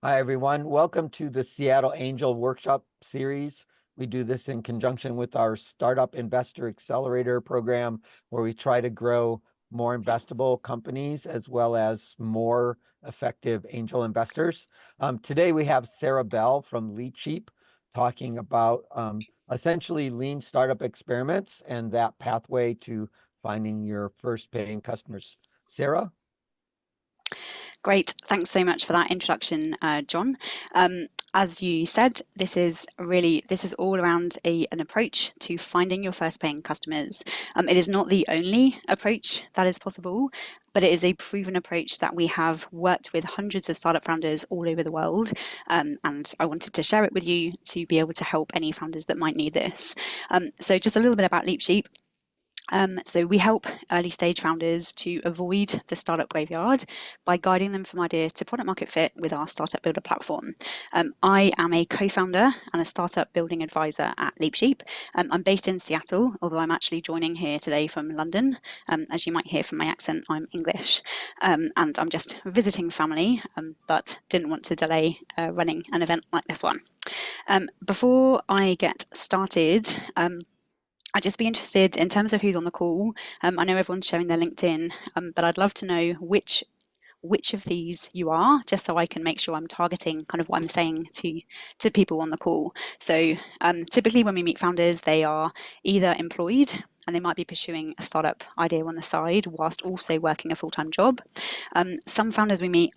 Hi, everyone. Welcome to the Seattle Angel Workshop Series. We do this in conjunction with our Startup Investor Accelerator program, where we try to grow more investable companies as well as more effective angel investors. Today, we have Sarah Bell from LeapSheep talking about essentially lean startup experiments and that pathway to finding your first paying customers. Sarah? Great. Thanks so much for that introduction, John. As you said, this is all around an approach to finding your first paying customers. It is not the only approach that is possible, but it is a proven approach that we have worked with hundreds of startup founders all over the world. And I wanted to share it with you to be able to help any founders that might need this. So just a little bit about LeapSheep. So we help early stage founders to avoid the startup graveyard by guiding them from idea to product market fit with our startup builder platform. I am a co-founder and a startup building advisor at LeapSheep. I'm based in Seattle, although I'm actually joining here today from London. As you might hear from my accent, I'm English. And I'm just visiting family, but didn't want to delay running an event like this one. Before I get started, I'd just be interested in terms of who's on the call. I know everyone's sharing their LinkedIn, but I'd love to know which of these you are, just so I can make sure I'm targeting kind of what I'm saying to people on the call. So typically when we meet founders, they are either employed and they might be pursuing a startup idea on the side whilst also working a full-time job. Some founders we meet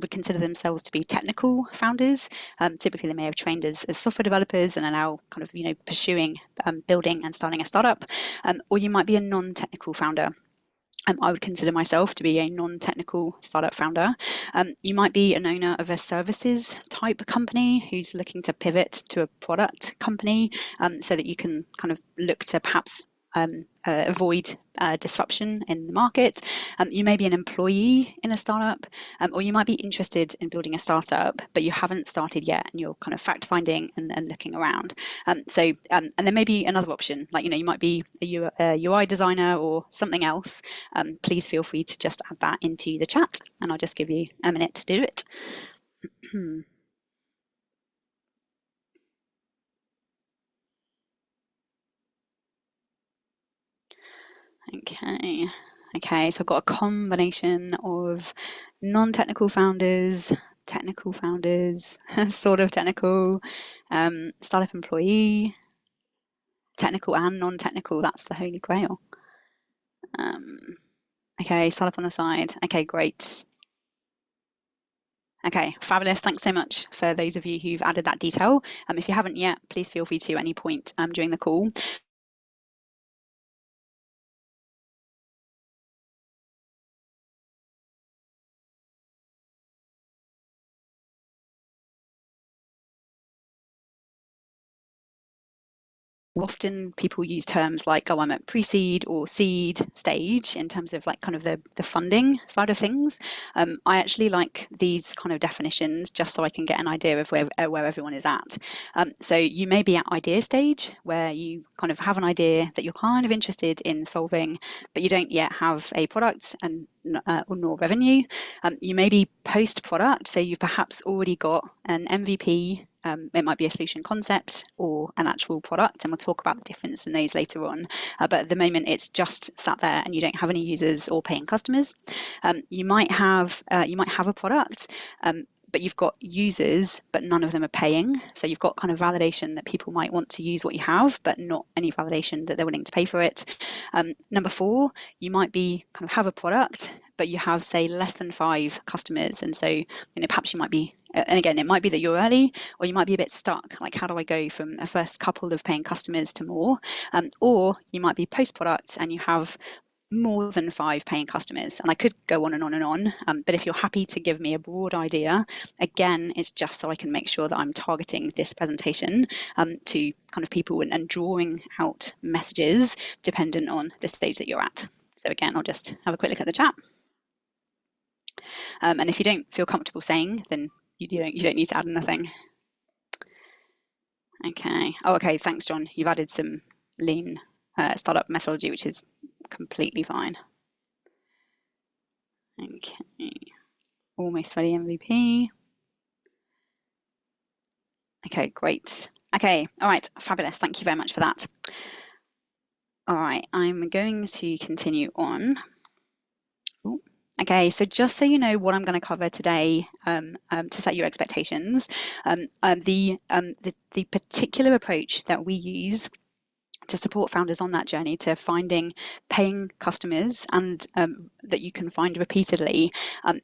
would consider themselves to be technical founders. Typically, they may have trained as software developers and are now kind of pursuing building and starting a startup. Or you might be a non-technical founder. I would consider myself to be a non-technical startup founder. You might be an owner of a services type company who's looking to pivot to a product company so that you can kind of look to perhaps avoid disruption in the market. You may be an employee in a startup, or you might be interested in building a startup, but you haven't started yet and you're kind of fact finding and looking around. And there may be another option, like, you might be a UI designer or something else. Please feel free to just add that into the chat and I'll just give you a minute to do it. Okay, so I've got a combination of non-technical founders, technical founders, sort of technical, startup employee, technical and non-technical. That's the holy grail. Okay, startup on the side. Okay, great. Okay, fabulous. Thanks so much for those of you who've added that detail. If you haven't yet, please feel free to at any point during the call. Often people use terms like, oh, I'm at pre-seed or seed stage in terms of like kind of the funding side of things. I actually like these kind of definitions just so I can get an idea of where everyone is at. So you may be at idea stage where you kind of have an idea that you're kind of interested in solving, but you don't yet have a product and nor revenue. You may be post-product, so you've perhaps already got an MVP. It might be a solution concept or an actual product, and we'll talk about the difference in those later on. But at the moment, it's just sat there, and you don't have any users or paying customers. You might have a product, but you've got users, but none of them are paying. So you've got kind of validation that people might want to use what you have, but not any validation that they're willing to pay for it. Number 4, you might be kind of have a product, but you have, say, less than 5 customers. And so, perhaps you might be, and again, it might be that you're early, or you might be a bit stuck. Like, how do I go from a first couple of paying customers to more? Or you might be post-product and you have more than 5 paying customers. And I could go on and on and on, but if you're happy to give me a broad idea, again, it's just so I can make sure that I'm targeting this presentation to kind of people and drawing out messages dependent on the stage that you're at. So again, I'll just have a quick look at the chat. And if you don't feel comfortable saying, then you don't need to add anything. Okay. Oh, okay. Thanks, John. You've added some lean startup methodology, which is completely fine. Okay. Almost ready MVP. Okay, great. Okay, all right, fabulous. Thank you very much for that. All right, I'm going to continue on. Ooh. Okay, so just so you know what I'm going to cover today, to set your expectations, the particular approach that we use to support founders on that journey to finding paying customers and that you can find repeatedly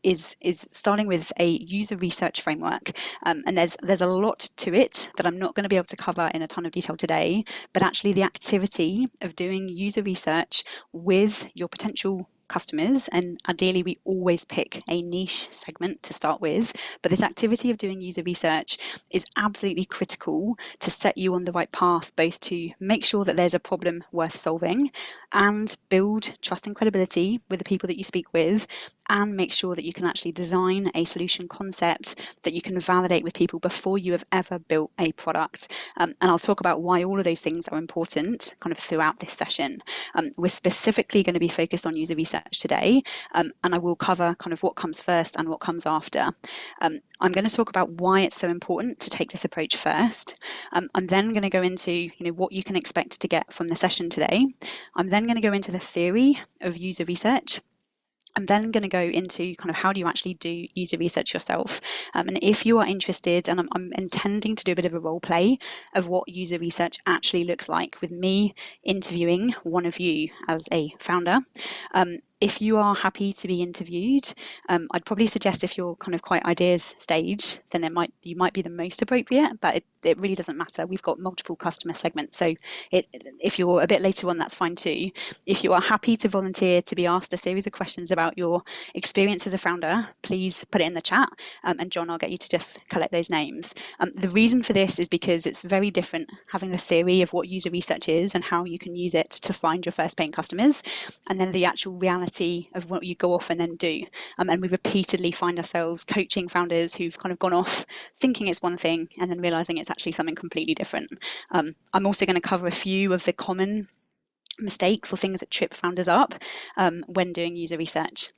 is starting with a user research framework. And there's a lot to it that I'm not going to be able to cover in a ton of detail today, but actually the activity of doing user research with your potential customers, and ideally we always pick a niche segment to start with, but this activity of doing user research is absolutely critical to set you on the right path, both to make sure that there's a problem worth solving and build trust and credibility with the people that you speak with, and make sure that you can actually design a solution concept that you can validate with people before you have ever built a product. And I'll talk about why all of those things are important kind of throughout this session. We're specifically going to be focused on user research today, and I will cover kind of what comes first and what comes after. I'm going to talk about why it's so important to take this approach first. I'm then going to go into what you can expect to get from the session today. I'm then going to go into the theory of user research. I'm then going to go into kind of how do you actually do user research yourself. And if you are interested, and I'm intending to do a bit of a role play of what user research actually looks like with me interviewing one of you as a founder. If you are happy to be interviewed, I'd probably suggest if you're kind of quite ideas stage, then you might be the most appropriate, but it really doesn't matter. We've got multiple customer segments, so if you're a bit later on, that's fine too. If you are happy to volunteer to be asked a series of questions about your experience as a founder, please put it in the chat, and John, I'll get you to just collect those names. The reason for this is because it's very different having the theory of what user research is and how you can use it to find your first paying customers, and then the actual reality of what you go off and then do. And we repeatedly find ourselves coaching founders who've kind of gone off thinking it's one thing and then realizing it's actually something completely different. I'm also going to cover a few of the common mistakes or things that trip founders up when doing user research.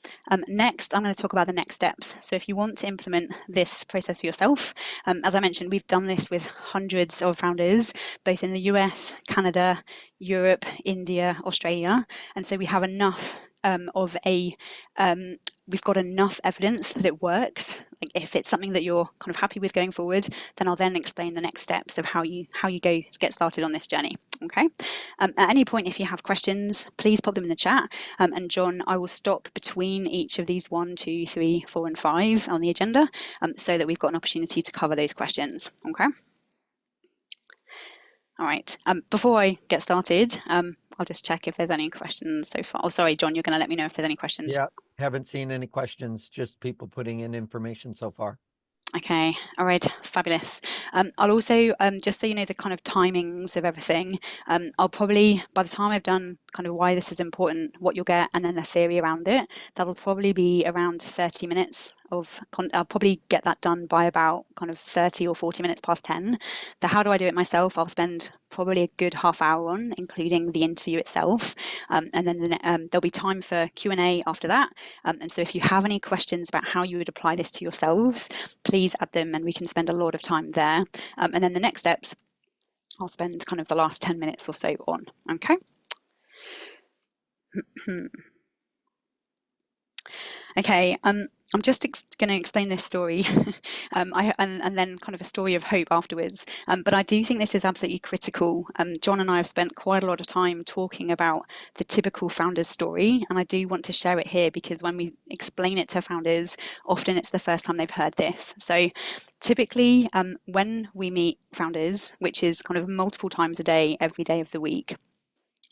Next, I'm going to talk about the next steps. So if you want to implement this process for yourself, as I mentioned, we've done this with hundreds of founders, both in the US, Canada, Europe, India, Australia. And so we have enough we've got enough evidence that it works. Like if it's something that you're kind of happy with going forward, then I'll then explain the next steps of how you go get started on this journey. Okay. At any point, if you have questions, please pop them in the chat. And John, I will stop between each of these 1, 2, 3, 4, and 5 on the agenda, so that we've got an opportunity to cover those questions. Okay. All right. Before I get started, I'll just check if there's any questions so far. Oh, sorry, John, you're going to let me know if there's any questions. Yeah, haven't seen any questions, just people putting in information so far. Okay, all right, fabulous. I'll also, just so you know the kind of timings of everything, I'll probably, by the time I've done kind of why this is important, what you'll get, and then the theory around it, that'll probably be around 30 minutes of, I'll probably get that done by about kind of 30 or 40 minutes past 10. The how do I do it myself, I'll spend probably a good half hour on, including the interview itself. And then there'll be time for Q&A after that. And so if you have any questions about how you would apply this to yourselves, please add them and we can spend a lot of time there. And then the next steps, I'll spend kind of the last 10 minutes or so on. Okay. Okay, I'm just going to explain this story and then kind of a story of hope afterwards. But I do think this is absolutely critical. John and I have spent quite a lot of time talking about the typical founder's story, and I do want to share it here because when we explain it to founders, often it's the first time they've heard this. So typically when we meet founders, which is kind of multiple times a day, every day of the week,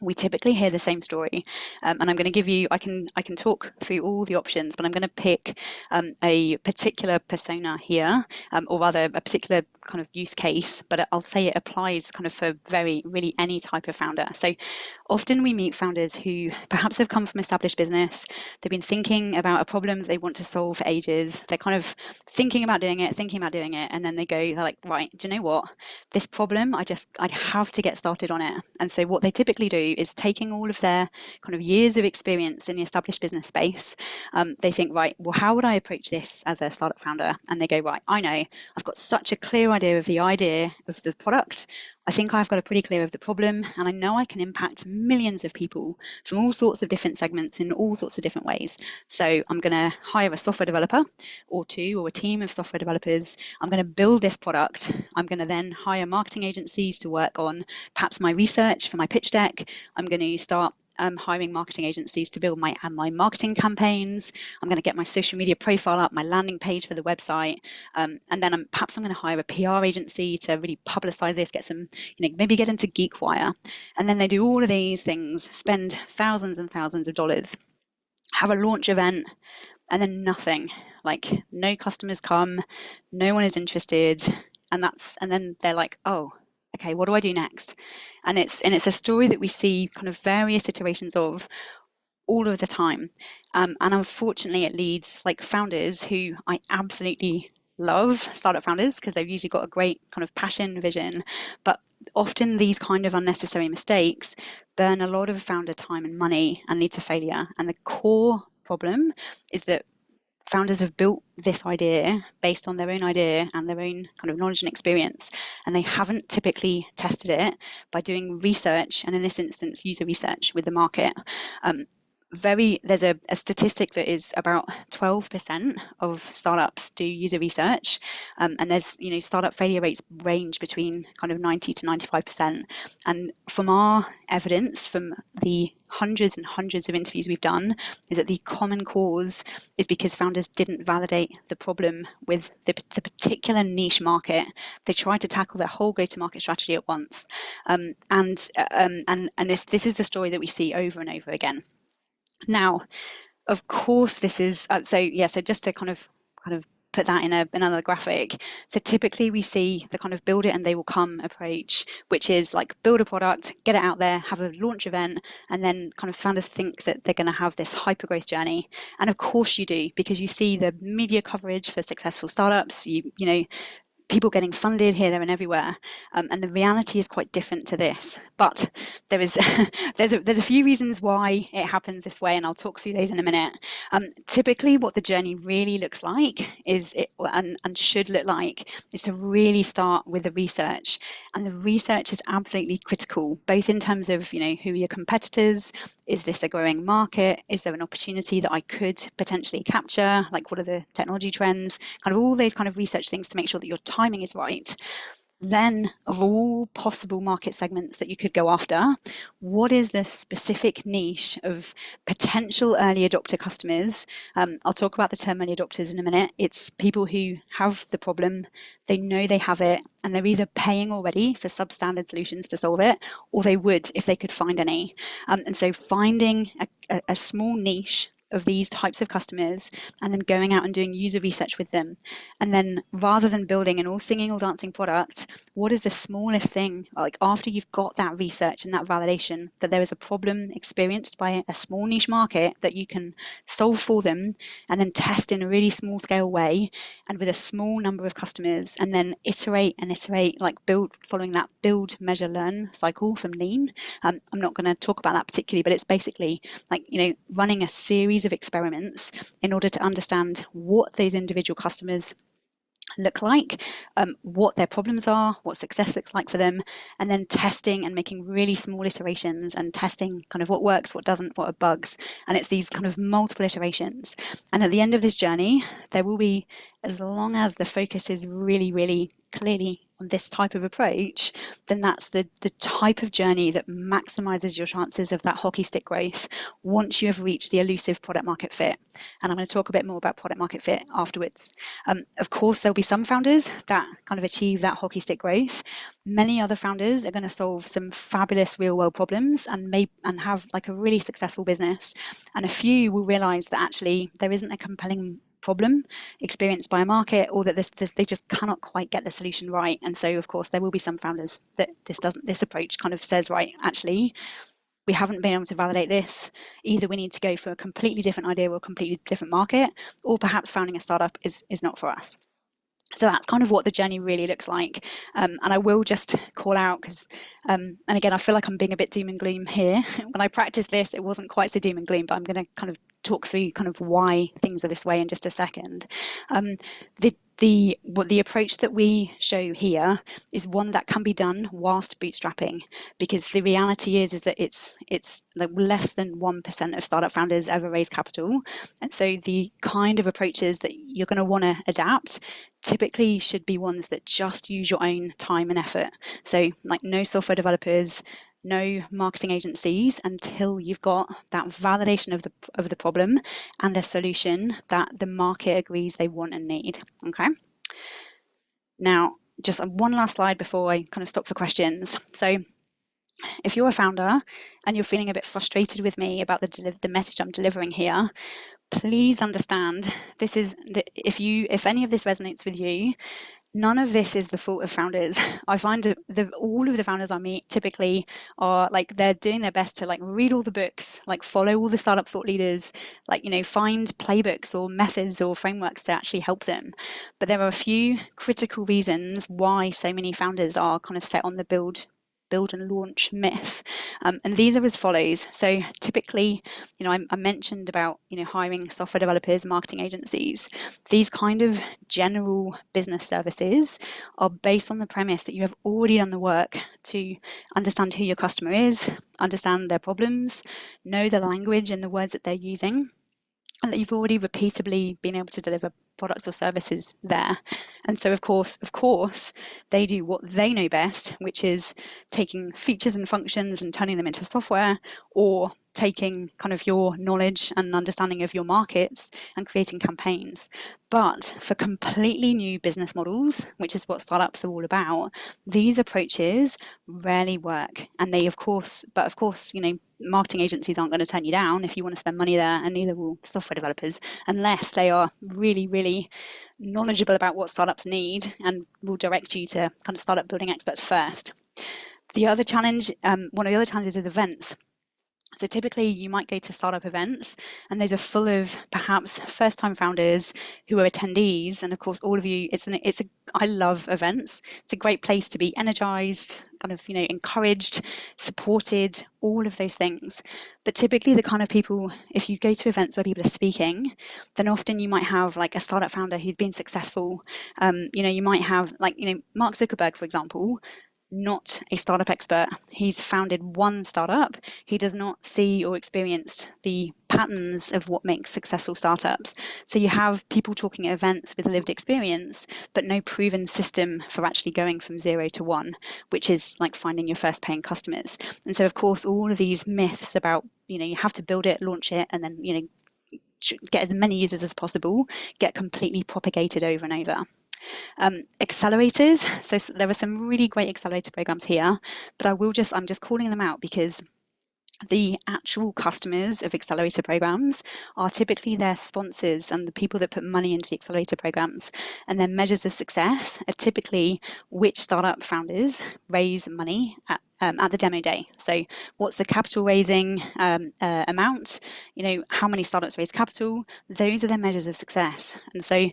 we typically hear the same story, and I'm going to give you, I can talk through all the options, but I'm going to pick a particular persona here, or rather a particular kind of use case, but I'll say it applies kind of for really any type of founder. So often we meet founders who perhaps have come from established business, they've been thinking about a problem that they want to solve for ages, they're kind of thinking about doing it, and then they're like, right, do you know what, this problem, I have to get started on it. And so what they typically do is taking all of their kind of years of experience in the established business space. They think, right, well, how would I approach this as a startup founder? And they go, right, I know, I've got such a clear idea of the product. I think I've got a pretty clear of the problem, and I know I can impact millions of people from all sorts of different segments in all sorts of different ways. So I'm going to hire a software developer or two, or a team of software developers. I'm going to build this product. I'm going to then hire marketing agencies to work on perhaps my research for my pitch deck. I'm going to start hiring marketing agencies to build my marketing campaigns. I'm going to get my social media profile up, my landing page for the website, and then perhaps I'm going to hire a PR agency to really publicize this, get some, maybe get into GeekWire, and then they do all of these things, spend thousands and thousands of dollars, have a launch event, and then nothing. Like, no customers come, no one is interested, and then they're like, oh, okay, what do I do next? And it's a story that we see kind of various iterations of all of the time. And unfortunately, it leads like founders who I absolutely love, startup founders, because they've usually got a great kind of passion, vision, but often these kind of unnecessary mistakes burn a lot of founder time and money and lead to failure. And the core problem is that founders have built this idea based on their own idea and their own kind of knowledge and experience, and they haven't typically tested it by doing research, and in this instance, user research with the market. There's a statistic that is about 12% of startups do user research, and there's startup failure rates range between kind of 90 to 95%. And from our evidence, from the hundreds and hundreds of interviews we've done, is that the common cause is because founders didn't validate the problem with the particular niche market. They tried to tackle their whole go-to-market strategy at once, and this is the story that we see over and over again. Now, of course, this is so just to kind of put that in another graphic. So typically we see the kind of build it and they will come approach, which is like build a product, get it out there, have a launch event, and then kind of founders think that they're going to have this hyper growth journey. And of course you do, because you see the media coverage for successful startups, you know, people getting funded here, there, and everywhere, and the reality is quite different to this. But there is there's a few reasons why it happens this way, and I'll talk through those in a minute. Typically, what the journey really looks like and should look like is to really start with the research, and the research is absolutely critical, both in terms of who are your competitors, is this a growing market, is there an opportunity that I could potentially capture, like what are the technology trends, kind of all those kind of research things to make sure that your timing is right. Then, of all possible market segments that you could go after, what is the specific niche of potential early adopter customers? I'll talk about the term early adopters in a minute. It's people who have the problem, they know they have it, and they're either paying already for substandard solutions to solve it, or they would if they could find any. And so finding a small niche of these types of customers and then going out and doing user research with them, and then rather than building an all singing all dancing product, what is the smallest thing, like after you've got that research and that validation that there is a problem experienced by a small niche market that you can solve for them, and then test in a really small scale way and with a small number of customers, and then iterate and iterate, like build, following that build, measure, learn cycle from lean. I'm not going to talk about that particularly, but it's basically like running a series of experiments in order to understand what those individual customers look like, what their problems are, what success looks like for them, and then testing and making really small iterations and testing kind of what works, what doesn't, what are bugs. And it's these kind of multiple iterations. And at the end of this journey, there will be, as long as the focus is really, really clearly on this type of approach, then that's the type of journey that maximizes your chances of that hockey stick growth once you have reached the elusive product market fit. And I'm going to talk a bit more about product market fit afterwards. Of course, there'll be some founders that kind of achieve that hockey stick growth. Many other founders are going to solve some fabulous real world problems and have like a really successful business. And a few will realize that actually there isn't a compelling problem experienced by a market, or that they just cannot quite get the solution right. And so of course there will be some founders that this approach kind of says, right, actually we haven't been able to validate this, either we need to go for a completely different idea or a completely different market, or perhaps founding a startup is not for us. So that's kind of what the journey really looks like. And I will just call out because, and again, I feel like I'm being a bit doom and gloom here. When I practiced this, it wasn't quite so doom and gloom, but I'm going to kind of talk through kind of why things are this way in just a second. The approach that we show here is one that can be done whilst bootstrapping, because the reality is that it's like less than 1% of startup founders ever raise capital, and so the kind of approaches that you're going to want to adapt typically should be ones that just use your own time and effort. So like no software developers, no marketing agencies until you've got that validation of the problem and a solution that the market agrees they want and need. Okay. Now, just one last slide before I kind of stop for questions. So if you're a founder and you're feeling a bit frustrated with me about the message I'm delivering here, please understand this is if any of this resonates with you, none of this is the fault of founders. I find all of the founders I meet typically are like, they're doing their best to like read all the books, like follow all the startup thought leaders, like, find playbooks or methods or frameworks to actually help them. But there are a few critical reasons why so many founders are kind of set on the build and launch myth. And these are as follows. So typically, I mentioned about, hiring software developers, marketing agencies. These kind of general business services are based on the premise that you have already done the work to understand who your customer is, understand their problems, know the language and the words that they're using, and that you've already repeatably been able to deliver products or services there. And so of course, they do what they know best, which is taking features and functions and turning them into software, or taking kind of your knowledge and understanding of your markets and creating campaigns. But for completely new business models, which is what startups are all about, these approaches rarely work. And of course, marketing agencies aren't going to turn you down if you want to spend money there, and neither will software developers, unless they are really, really knowledgeable about what startups need and will direct you to kind of startup building experts first. The other challenge, one of the other challenges is events. So typically you might go to startup events and those are full of perhaps first time founders who are attendees. And of course, all of you, I love events. It's a great place to be energized, kind of, encouraged, supported, all of those things. But typically the kind of people, if you go to events where people are speaking, then often you might have like a startup founder who's been successful. You might have like, Mark Zuckerberg, for example, not a startup expert. He's founded one startup. He does not see or experience the patterns of what makes successful startups. So you have people talking at events with lived experience, but no proven system for actually going from 0 to 1, which is like finding your first paying customers. And so, of course, all of these myths about, you have to build it, launch it, and then, get as many users as possible, get completely propagated over and over. Accelerators. So there are some really great accelerator programs here, but I'm just calling them out because the actual customers of accelerator programs are typically their sponsors and the people that put money into the accelerator programs. And their measures of success are typically which startup founders raise money at the demo day. So what's the capital raising amount? How many startups raise capital? Those are their measures of success. And so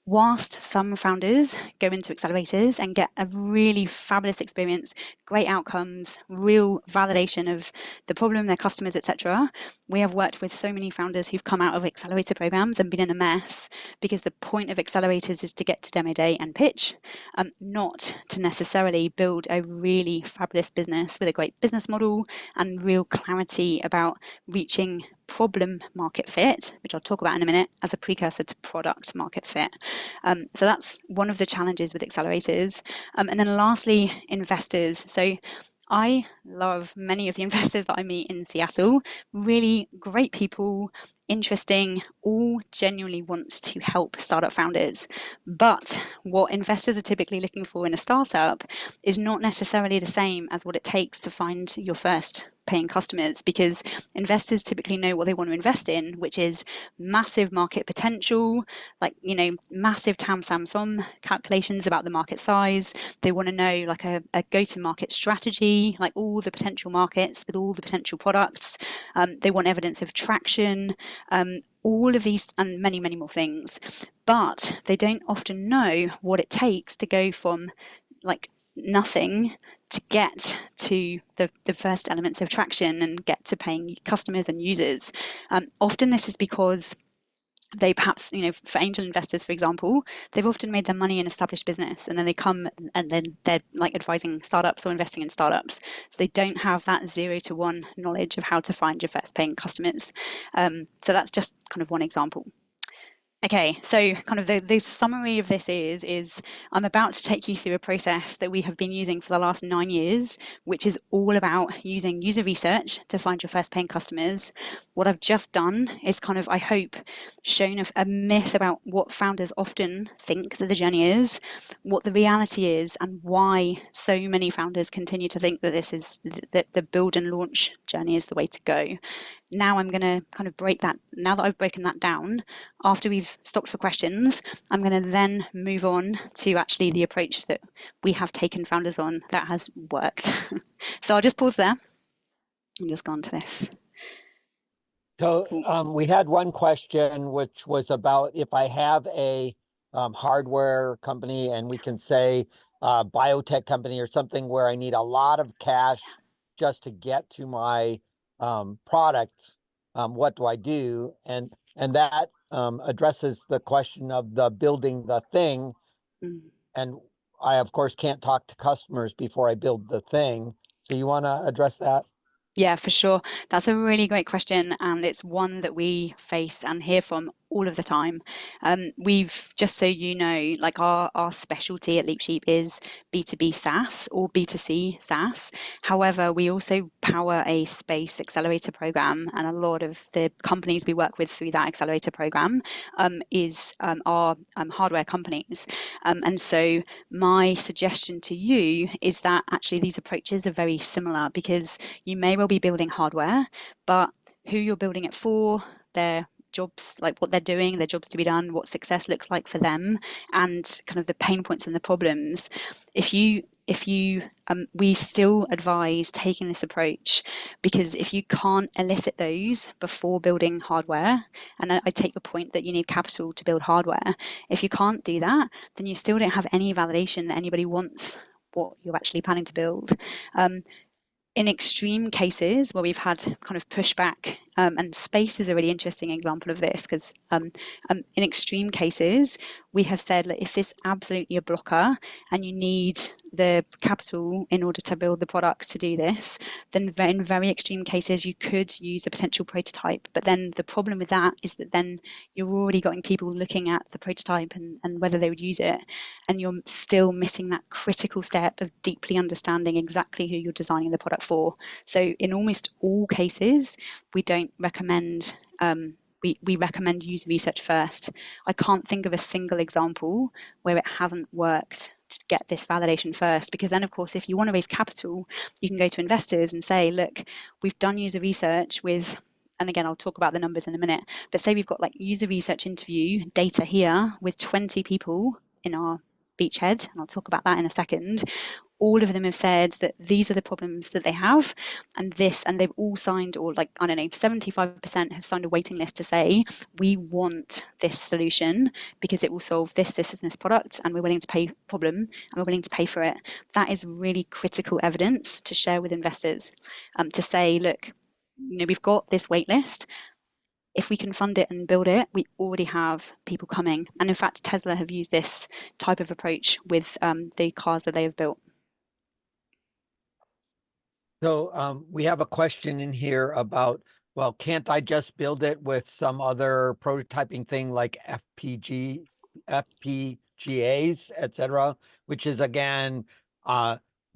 whilst some founders go into accelerators and get a really fabulous experience, great outcomes, real validation of the problem, their customers, etc., we have worked with so many founders who've come out of accelerator programs and been in a mess, because the point of accelerators is to get to demo day and pitch, not to necessarily build a really fabulous business with a great business model and real clarity about reaching problem market fit, which I'll talk about in a minute, as a precursor to product market fit. So that's one of the challenges with accelerators. And then lastly, investors. So I love many of the investors that I meet in Seattle, really great people, interesting, all genuinely want to help startup founders. But what investors are typically looking for in a startup is not necessarily the same as what it takes to find your first paying customers, because investors typically know what they want to invest in, which is massive market potential, like, massive TAM SAM calculations about the market size. They want to know like a go-to-market strategy, like all the potential markets with all the potential products. They want evidence of traction, all of these and many, many more things. But they don't often know what it takes to go from like nothing to get to the first elements of traction and get to paying customers and users. Often this is because they perhaps, for angel investors, for example, they've often made their money in established business, and then they come and then they're like advising startups or investing in startups. So they don't have that 0 to 1 knowledge of how to find your first paying customers. So that's just kind of one example. Okay, so kind of the summary of this is I'm about to take you through a process that we have been using for the last 9 years, which is all about using user research to find your first paying customers. What I've just done is kind of, I hope, shown a myth about what founders often think that the journey is, what the reality is, and why so many founders continue to think that that the build and launch journey is the way to go. Now I'm going to kind of break that. Now that I've broken that down, after we've stopped for questions, I'm going to then move on to actually the approach that we have taken founders on that has worked. So I'll just pause there and just go on to this. So we had one question, which was about if I have a hardware company and we can say biotech company or something where I need a lot of cash just to get to my product, what do I do? And that addresses the question of the building the thing. And I, of course, can't talk to customers before I build the thing. So you want to address that? Yeah, for sure. That's a really great question, and it's one that we face and hear from all of the time. We've, just so you know, like our specialty at LeapSheep is B2B SaaS or B2C SaaS. However, we also power a space accelerator program, and a lot of the companies we work with through that accelerator program are hardware companies. And so my suggestion to you is that actually these approaches are very similar, because you may well be building hardware, but who you're building it for, their jobs, like what they're doing, their jobs to be done, what success looks like for them, and kind of the pain points and the problems. We still advise taking this approach, because if you can't elicit those before building hardware, and I take your point that you need capital to build hardware, if you can't do that, then you still don't have any validation that anybody wants what you're actually planning to build. In extreme cases where we've had kind of pushback, and space is a really interesting example of this, because in extreme cases we have said, like, if it's absolutely a blocker and you need the capital in order to build the product to do this, then in very extreme cases you could use a potential prototype. But then the problem with that is that then you're already getting people looking at the prototype and whether they would use it, and you're still missing that critical step of deeply understanding exactly who you're designing the product for. So in almost all cases, we don't recommend we recommend user research first. I can't think of a single example where it hasn't worked to get this validation first, because then, of course, if you want to raise capital, you can go to investors and say, look, we've done user research with, and again, I'll talk about the numbers in a minute, but say we've got like user research interview data here with 20 people in our beachhead, and I'll talk about that in a second. All of them have said that these are the problems that they have, and they've all signed, or like, I don't know, 75% have signed a waiting list to say, we want this solution because it will solve this and this product, and we're willing to pay problem, and we're willing to pay for it. That is really critical evidence to share with investors, to say, look, we've got this wait list. If we can fund it and build it, we already have people coming. And in fact, Tesla have used this type of approach with the cars that they have built. So we have a question in here about, well, can't I just build it with some other prototyping thing like FPGAs, etc., which is, again,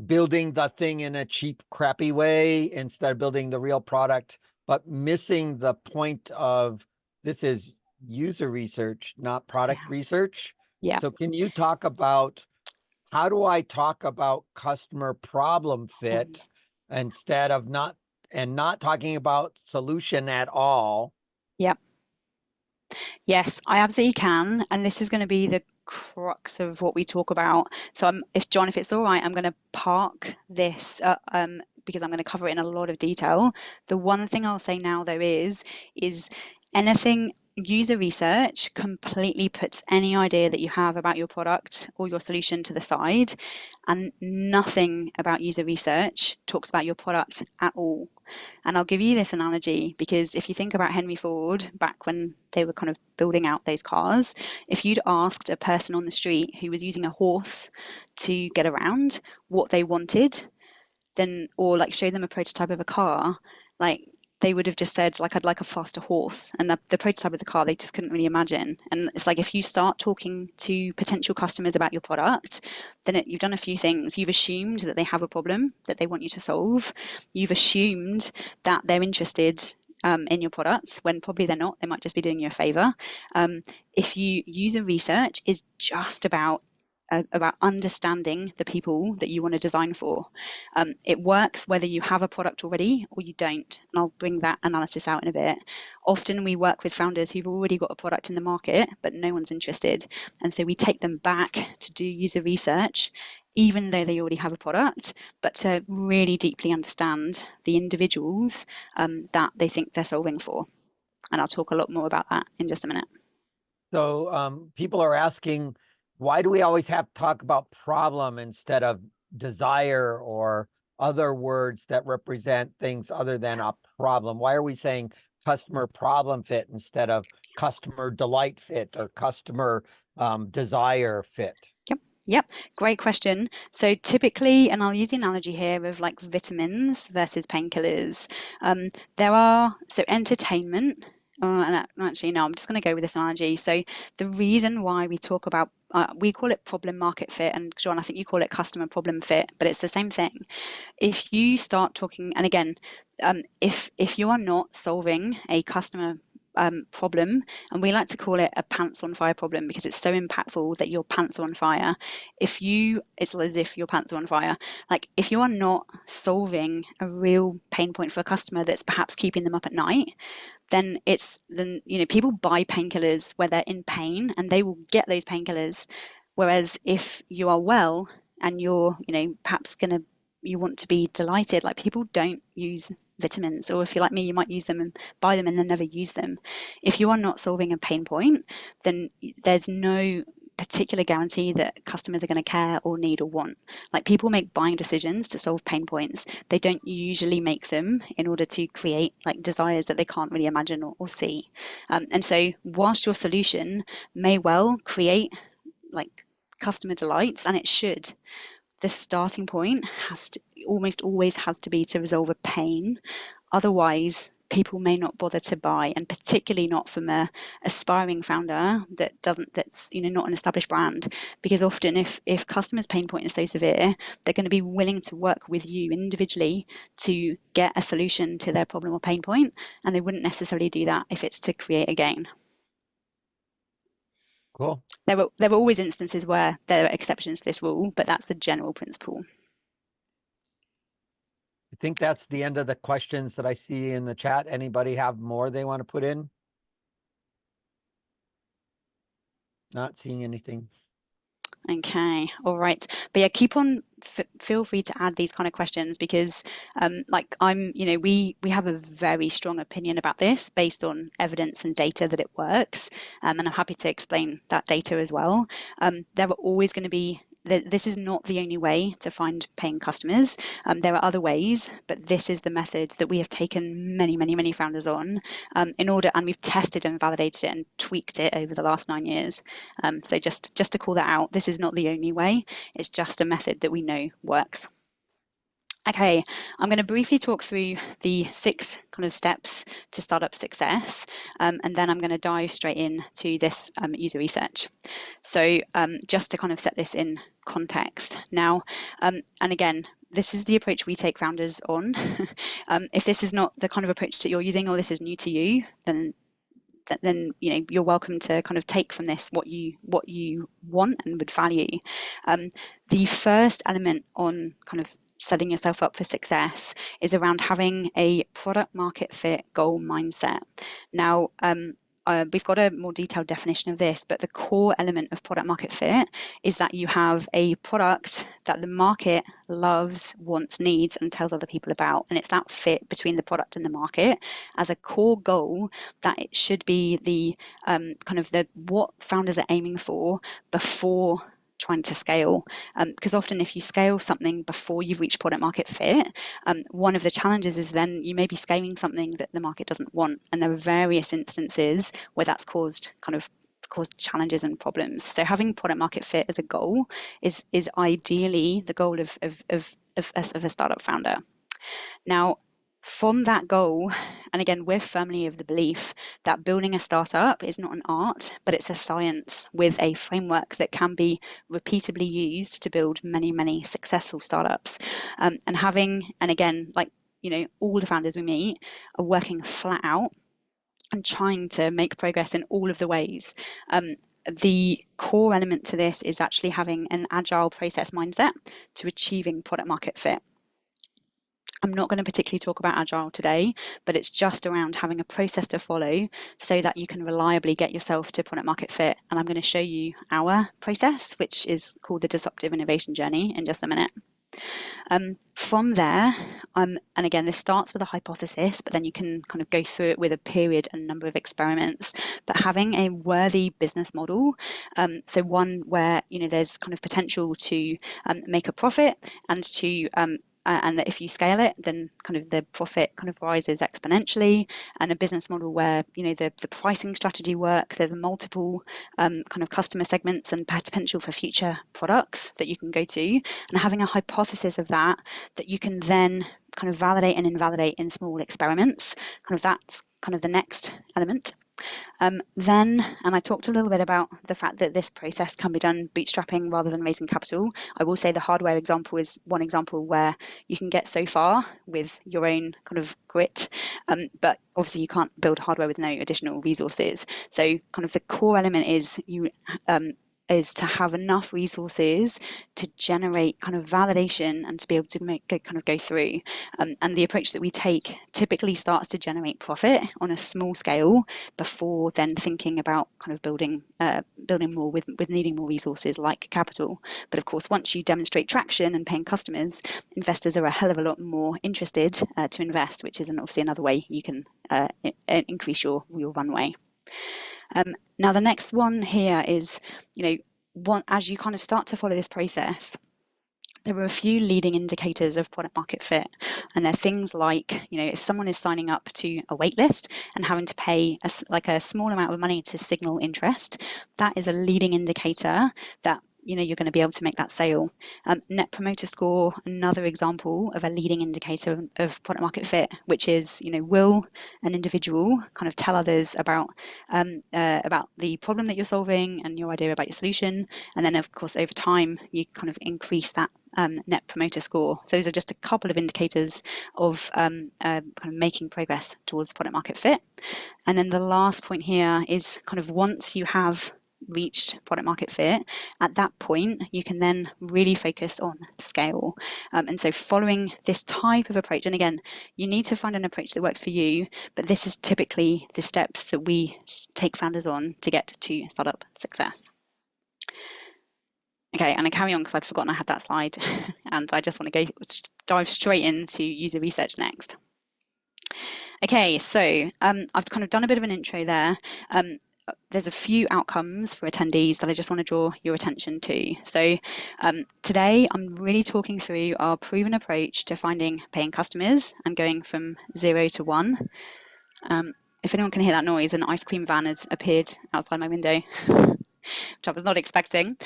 building the thing in a cheap, crappy way instead of building the real product, but missing the point of this is user research, not product research. Yeah. So can you talk about how do I talk about customer problem fit instead of not and not talking about solution at all. Yep. Yes, I absolutely can. And this is going to be the crux of what we talk about. So if it's all right, I'm going to park this because I'm going to cover it in a lot of detail. The one thing I'll say now though is anything user research completely puts any idea that you have about your product or your solution to the side, and nothing about user research talks about your product at all. And I'll give you this analogy because if you think about Henry Ford back when they were kind of building out those cars, if you'd asked a person on the street who was using a horse to get around what they wanted, then, or like show them a prototype of a car, like they would have just said like I'd like a faster horse, and the prototype of the car they just couldn't really imagine. And it's like if you start talking to potential customers about your product, then you've done a few things. You've assumed that they have a problem that they want you to solve. You've assumed that they're interested in your product when probably they're not. They might just be doing you a favor. If you user research is just about understanding the people that you want to design for. It works whether you have a product already or you don't, and I'll bring that analysis out in a bit. Often we work with founders who've already got a product in the market, but no one's interested, and so we take them back to do user research, even though they already have a product, but to really deeply understand the individuals that they think they're solving for. And I'll talk a lot more about that in just a minute. So people are asking, why do we always have to talk about problem instead of desire or other words that represent things other than a problem? Why are we saying customer problem fit instead of customer delight fit or customer desire fit? Yep, great question. So typically, and I'll use the analogy here of like vitamins versus painkillers. There are, so entertainment, and actually, no, I'm just going to go with this analogy. So the reason why we talk about, we call it problem market fit, and John, I think you call it customer problem fit, but it's the same thing. If you start talking, and again, if you are not solving a customer problem, and we like to call it a pants on fire problem because it's so impactful that your pants are on fire. It's as if your pants are on fire. Like if you are not solving a real pain point for a customer that's perhaps keeping them up at night, then people buy painkillers where they're in pain and they will get those painkillers. Whereas if you are well and you're perhaps gonna you want to be delighted, like people don't use vitamins, or if you're like me, you might use them and buy them and then never use them. If you are not solving a pain point, then there's no particular guarantee that customers are going to care or need or want. Like people make buying decisions to solve pain points. They don't usually make them in order to create like desires that they can't really imagine or see. And so whilst your solution may well create like customer delights, and it should, the starting point almost always has to be to resolve a pain. Otherwise, people may not bother to buy, and particularly not from a aspiring founder that's not an established brand. Because often, if customers' pain point is so severe, they're going to be willing to work with you individually to get a solution to their problem or pain point, and they wouldn't necessarily do that if it's to create a gain. Cool. There were always instances where there are exceptions to this rule, but that's the general principle. I think that's the end of the questions that I see in the chat. Anybody have more they want to put in? Not seeing anything. Okay, all right. But yeah, keep on, feel free to add these kind of questions because like we have a very strong opinion about this based on evidence and data that it works. And I'm happy to explain that data as well. There are always going to be, this is not the only way to find paying customers. There are other ways, but this is the method that we have taken many, many, many founders on and we've tested and validated it and tweaked it over the last 9 years. So just to call that out, this is not the only way. It's just a method that we know works. Okay, I'm going to briefly talk through the 6 kind of steps to startup success, and then I'm going to dive straight into this user research. So just to kind of set this in context now, and again, this is the approach we take founders on. If this is not the kind of approach that you're using or this is new to you, then you're welcome to kind of take from this what you want and would value. The first element on kind of setting yourself up for success is around having a product market fit goal mindset. Now, we've got a more detailed definition of this, but the core element of product market fit is that you have a product that the market loves, wants, needs, and tells other people about. And it's that fit between the product and the market as a core goal that it should be the kind of the what founders are aiming for before trying to scale, because often if you scale something before you've reached product market fit, one of the challenges is then you may be scaling something that the market doesn't want, and there are various instances where that's caused challenges and problems. So having product market fit as a goal is ideally the goal of a startup founder. Now, from that goal, and again, we're firmly of the belief that building a startup is not an art, but it's a science with a framework that can be repeatedly used to build many, many successful startups. And again, like, all the founders we meet are working flat out and trying to make progress in all of the ways. The core element to this is actually having an agile process mindset to achieving product market fit. I'm not going to particularly talk about agile today, but it's just around having a process to follow so that you can reliably get yourself to product market fit. And I'm going to show you our process, which is called the disruptive innovation journey, in just a minute. From there, and again, this starts with a hypothesis, but then you can kind of go through it with a period and number of experiments. But having a worthy business model, so one where there's kind of potential to make a profit and to and that if you scale it, then kind of the profit kind of rises exponentially, and a business model where the pricing strategy works. There's multiple kind of customer segments and potential for future products that you can go to, and having a hypothesis of that you can then kind of validate and invalidate in small experiments. That's kind of the next element. Then, and I talked a little bit about the fact that this process can be done bootstrapping rather than raising capital. I will say the hardware example is one example where you can get so far with your own kind of grit, but obviously you can't build hardware with no additional resources. So kind of the core element is is to have enough resources to generate kind of validation and to be able to go through. And the approach that we take typically starts to generate profit on a small scale before then thinking about kind of building more with needing more resources like capital. But of course, once you demonstrate traction and paying customers, investors are a hell of a lot more interested to invest, which is obviously another way you can increase your runway. Now, the next one here is, as you kind of start to follow this process, there are a few leading indicators of product market fit, and they're things like, if someone is signing up to a wait list and having to pay a small amount of money to signal interest, that is a leading indicator that you're going to be able to make that sale. Net promoter score, another example of a leading indicator of product market fit, which is, will an individual kind of tell others about the problem that you're solving and your idea about your solution, and then of course over time you kind of increase that net promoter score. So those are just a couple of indicators of kind of making progress towards product market fit. And then the last point here is kind of once you have reached product market fit, at that point you can then really focus on scale. And so following this type of approach, and again, you need to find an approach that works for you, but this is typically the steps that we take founders on to get to startup success. Okay, and I carry on because I'd forgotten I had that slide and I just want to dive straight into user research next. Okay, so I've kind of done a bit of an intro there. There's a few outcomes for attendees that I just want to draw your attention to. So today I'm really talking through our proven approach to finding paying customers and going from 0 to 1. If anyone can hear that noise, an ice cream van has appeared outside my window, which I was not expecting.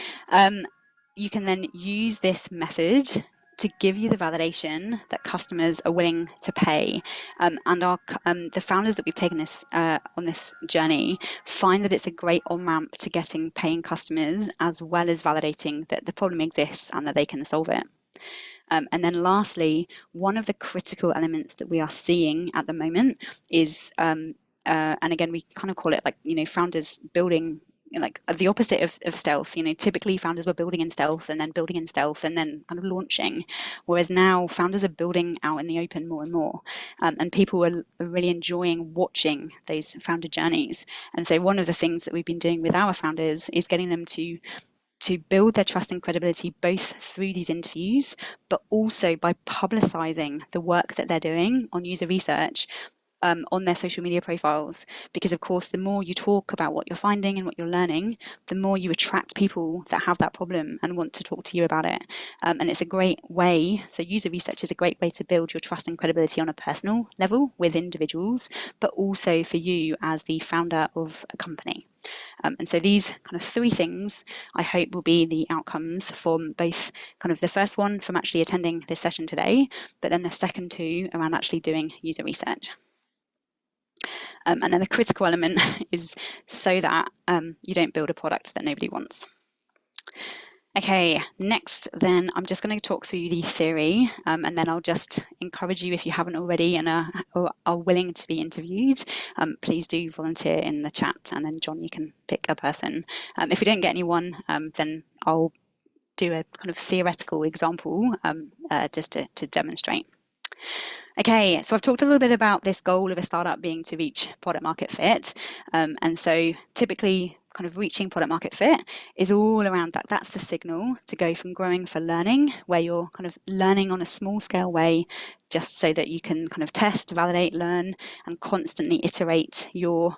You can then use this method to give you the validation that customers are willing to pay. And the founders that we've taken this on this journey find that it's a great on-ramp to getting paying customers, as well as validating that the problem exists and that they can solve it. And then lastly, one of the critical elements that we are seeing at the moment is, and again, we kind of call it like, founders building like the opposite of stealth. Typically founders were building in stealth and then building in stealth and then kind of launching, whereas now founders are building out in the open more and more, and people are really enjoying watching those founder journeys. And so one of the things that we've been doing with our founders is getting them to build their trust and credibility both through these interviews, but also by publicizing the work that they're doing on user research on their social media profiles. Because of course, the more you talk about what you're finding and what you're learning, the more you attract people that have that problem and want to talk to you about it. And it's a great way. So user research is a great way to build your trust and credibility on a personal level with individuals, but also for you as the founder of a company. And so these kind of three things, I hope, will be the outcomes from both kind of the first one from actually attending this session today, but then the second two around actually doing user research. And then the critical element is so that you don't build a product that nobody wants. Okay, next then I'm just going to talk through the theory, and then I'll just encourage you, if you haven't already and are willing to be interviewed, please do volunteer in the chat, and then John, you can pick a person. If we don't get anyone, then I'll do a kind of theoretical example just to demonstrate. Okay, so I've talked a little bit about this goal of a startup being to reach product market fit. And so typically kind of reaching product market fit is all around that. That's the signal to go from growing for learning, where you're kind of learning on a small scale way, just so that you can kind of test, validate, learn, and constantly iterate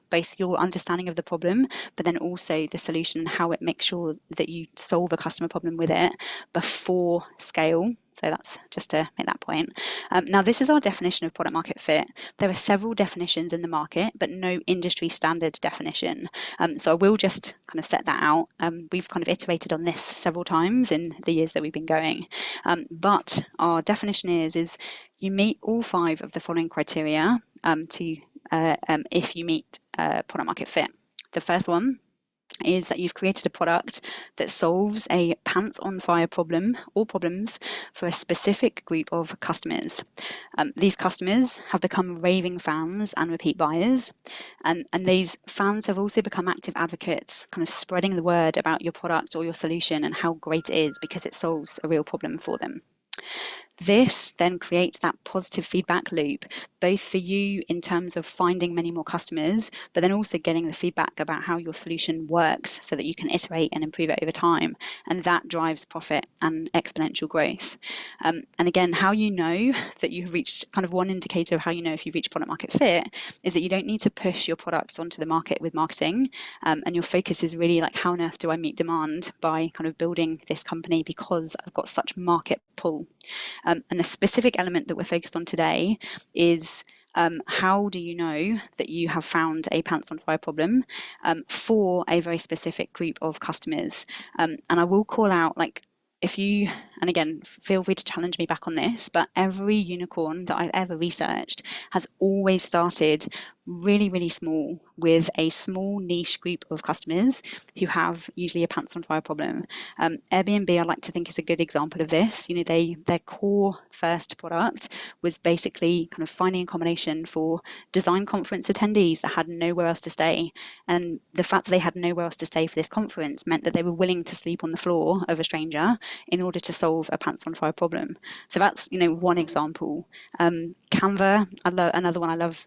both your understanding of the problem, but then also the solution, how it makes sure that you solve a customer problem with it before scale. So that's just to make that point. Now, this is our definition of product market fit. There are several definitions in the market, but no industry standard definition. So I will just kind of set that out. We've kind of iterated on this several times in the years that we've been going. But our definition is you meet all 5 of the following criteria if you meet product market fit. The first one is that you've created a product that solves a pants on fire problem or problems for a specific group of customers. These customers have become raving fans and repeat buyers, and these fans have also become active advocates, kind of spreading the word about your product or your solution and how great it is because it solves a real problem for them. This then creates that positive feedback loop, both for you in terms of finding many more customers, but then also getting the feedback about how your solution works so that you can iterate and improve it over time. And that drives profit and exponential growth. And again, how you know that you've reached, kind of one indicator of how you know if you've reached product market fit is that you don't need to push your product onto the market with marketing. And your focus is really like, how on earth do I meet demand by kind of building this company because I've got such market pull. And the specific element that we're focused on today is how do you know that you have found a pants on fire problem for a very specific group of customers? And I will call out, like, if you, and again, feel free to challenge me back on this, but every unicorn that I've ever researched has always started really, really small with a small niche group of customers who have usually a pants on fire problem. Airbnb, I like to think, is a good example of this. Their core first product was basically kind of finding accommodation for design conference attendees that had nowhere else to stay. And the fact that they had nowhere else to stay for this conference meant that they were willing to sleep on the floor of a stranger in order to solve a pants on fire problem. So that's, one example. Canva, another one I love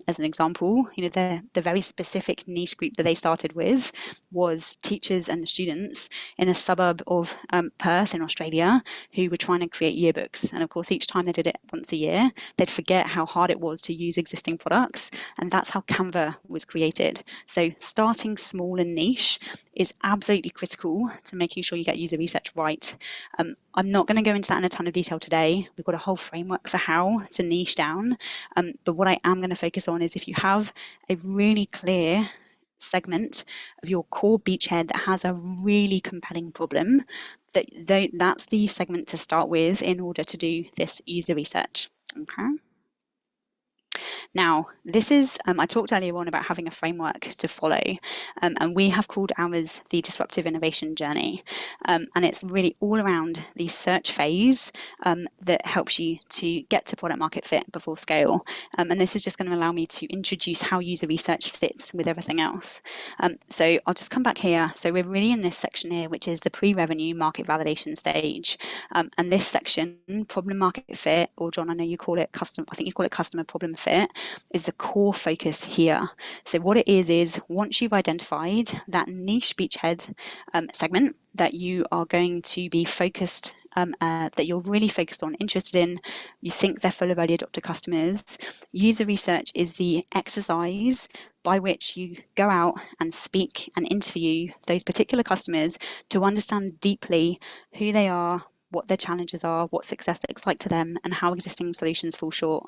as an example. The very specific niche group that they started with was teachers and students in a suburb of Perth in Australia who were trying to create yearbooks. And of course, each time they did it once a year, they'd forget how hard it was to use existing products. And that's how Canva was created. So starting small and niche is absolutely critical to making sure you get user research right. I'm not going to go into that in a ton of detail today. We've got a whole framework for how to niche down. But what I am going to focus on is if you have a really clear segment of your core beachhead that has a really compelling problem, that's the segment to start with in order to do this user research. Okay. Now, this is, I talked earlier on about having a framework to follow, and we have called ours the disruptive innovation journey. And it's really all around the search phase that helps you to get to product market fit before scale. And this is just going to allow me to introduce how user research fits with everything else. So I'll just come back here. So we're really in this section here, which is the pre-revenue market validation stage. And this section, problem market fit, or John, I know you call it custom, I think you call it customer problem fit, is the core focus here. So what it is once you've identified that niche beachhead segment that you are going to be focused, that you're really focused on, interested in, you think they're full of early adopter customers, user research is the exercise by which you go out and speak and interview those particular customers to understand deeply who they are, what their challenges are, what success looks like to them, and how existing solutions fall short.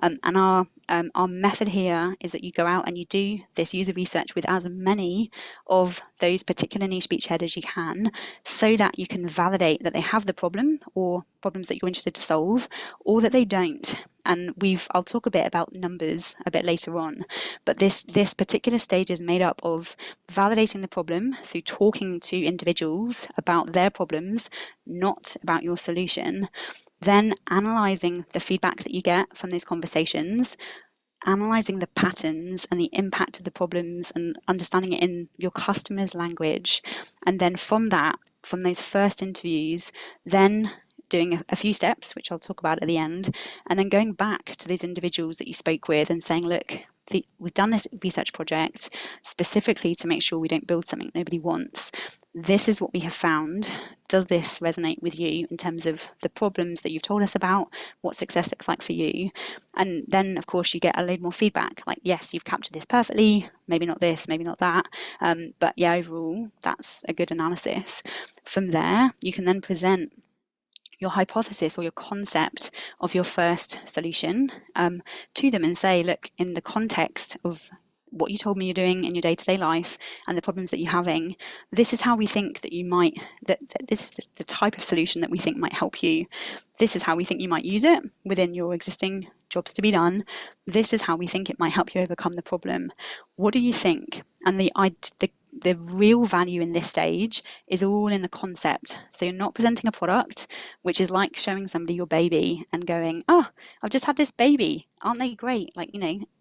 And our method here is that you go out and you do this user research with as many of those particular niche beachhead as you can, so that you can validate that they have the problem or problems that you're interested to solve, or that they don't. And I'll talk a bit about numbers a bit later on, but this particular stage is made up of validating the problem through talking to individuals about their problems, not about your solution, then analyzing the feedback that you get from those conversations, analyzing the patterns and the impact of the problems and understanding it in your customer's language. And then from those first interviews, then doing a few steps, which I'll talk about at the end, and then going back to those individuals that you spoke with and saying, look, we've done this research project specifically to make sure we don't build something nobody wants. This is what we have found. Does this resonate with you in terms of the problems that you've told us about, what success looks like for you? And then, of course, you get a load more feedback, like, yes, you've captured this perfectly, maybe not this, maybe not that. But yeah, overall, that's a good analysis. From there, you can then present your hypothesis or your concept of your first solution to them and say, look, in the context of what you told me you're doing in your day-to-day life and the problems that you're having, this is how we think that you might, that this is the type of solution that we think might help you. This is how we think you might use it within your existing jobs to be done. This is how we think it might help you overcome the problem. What do you think? And the real value in this stage is all in the concept. So you're not presenting a product, which is like showing somebody your baby and going, oh, I've just had this baby. Aren't they great? Like,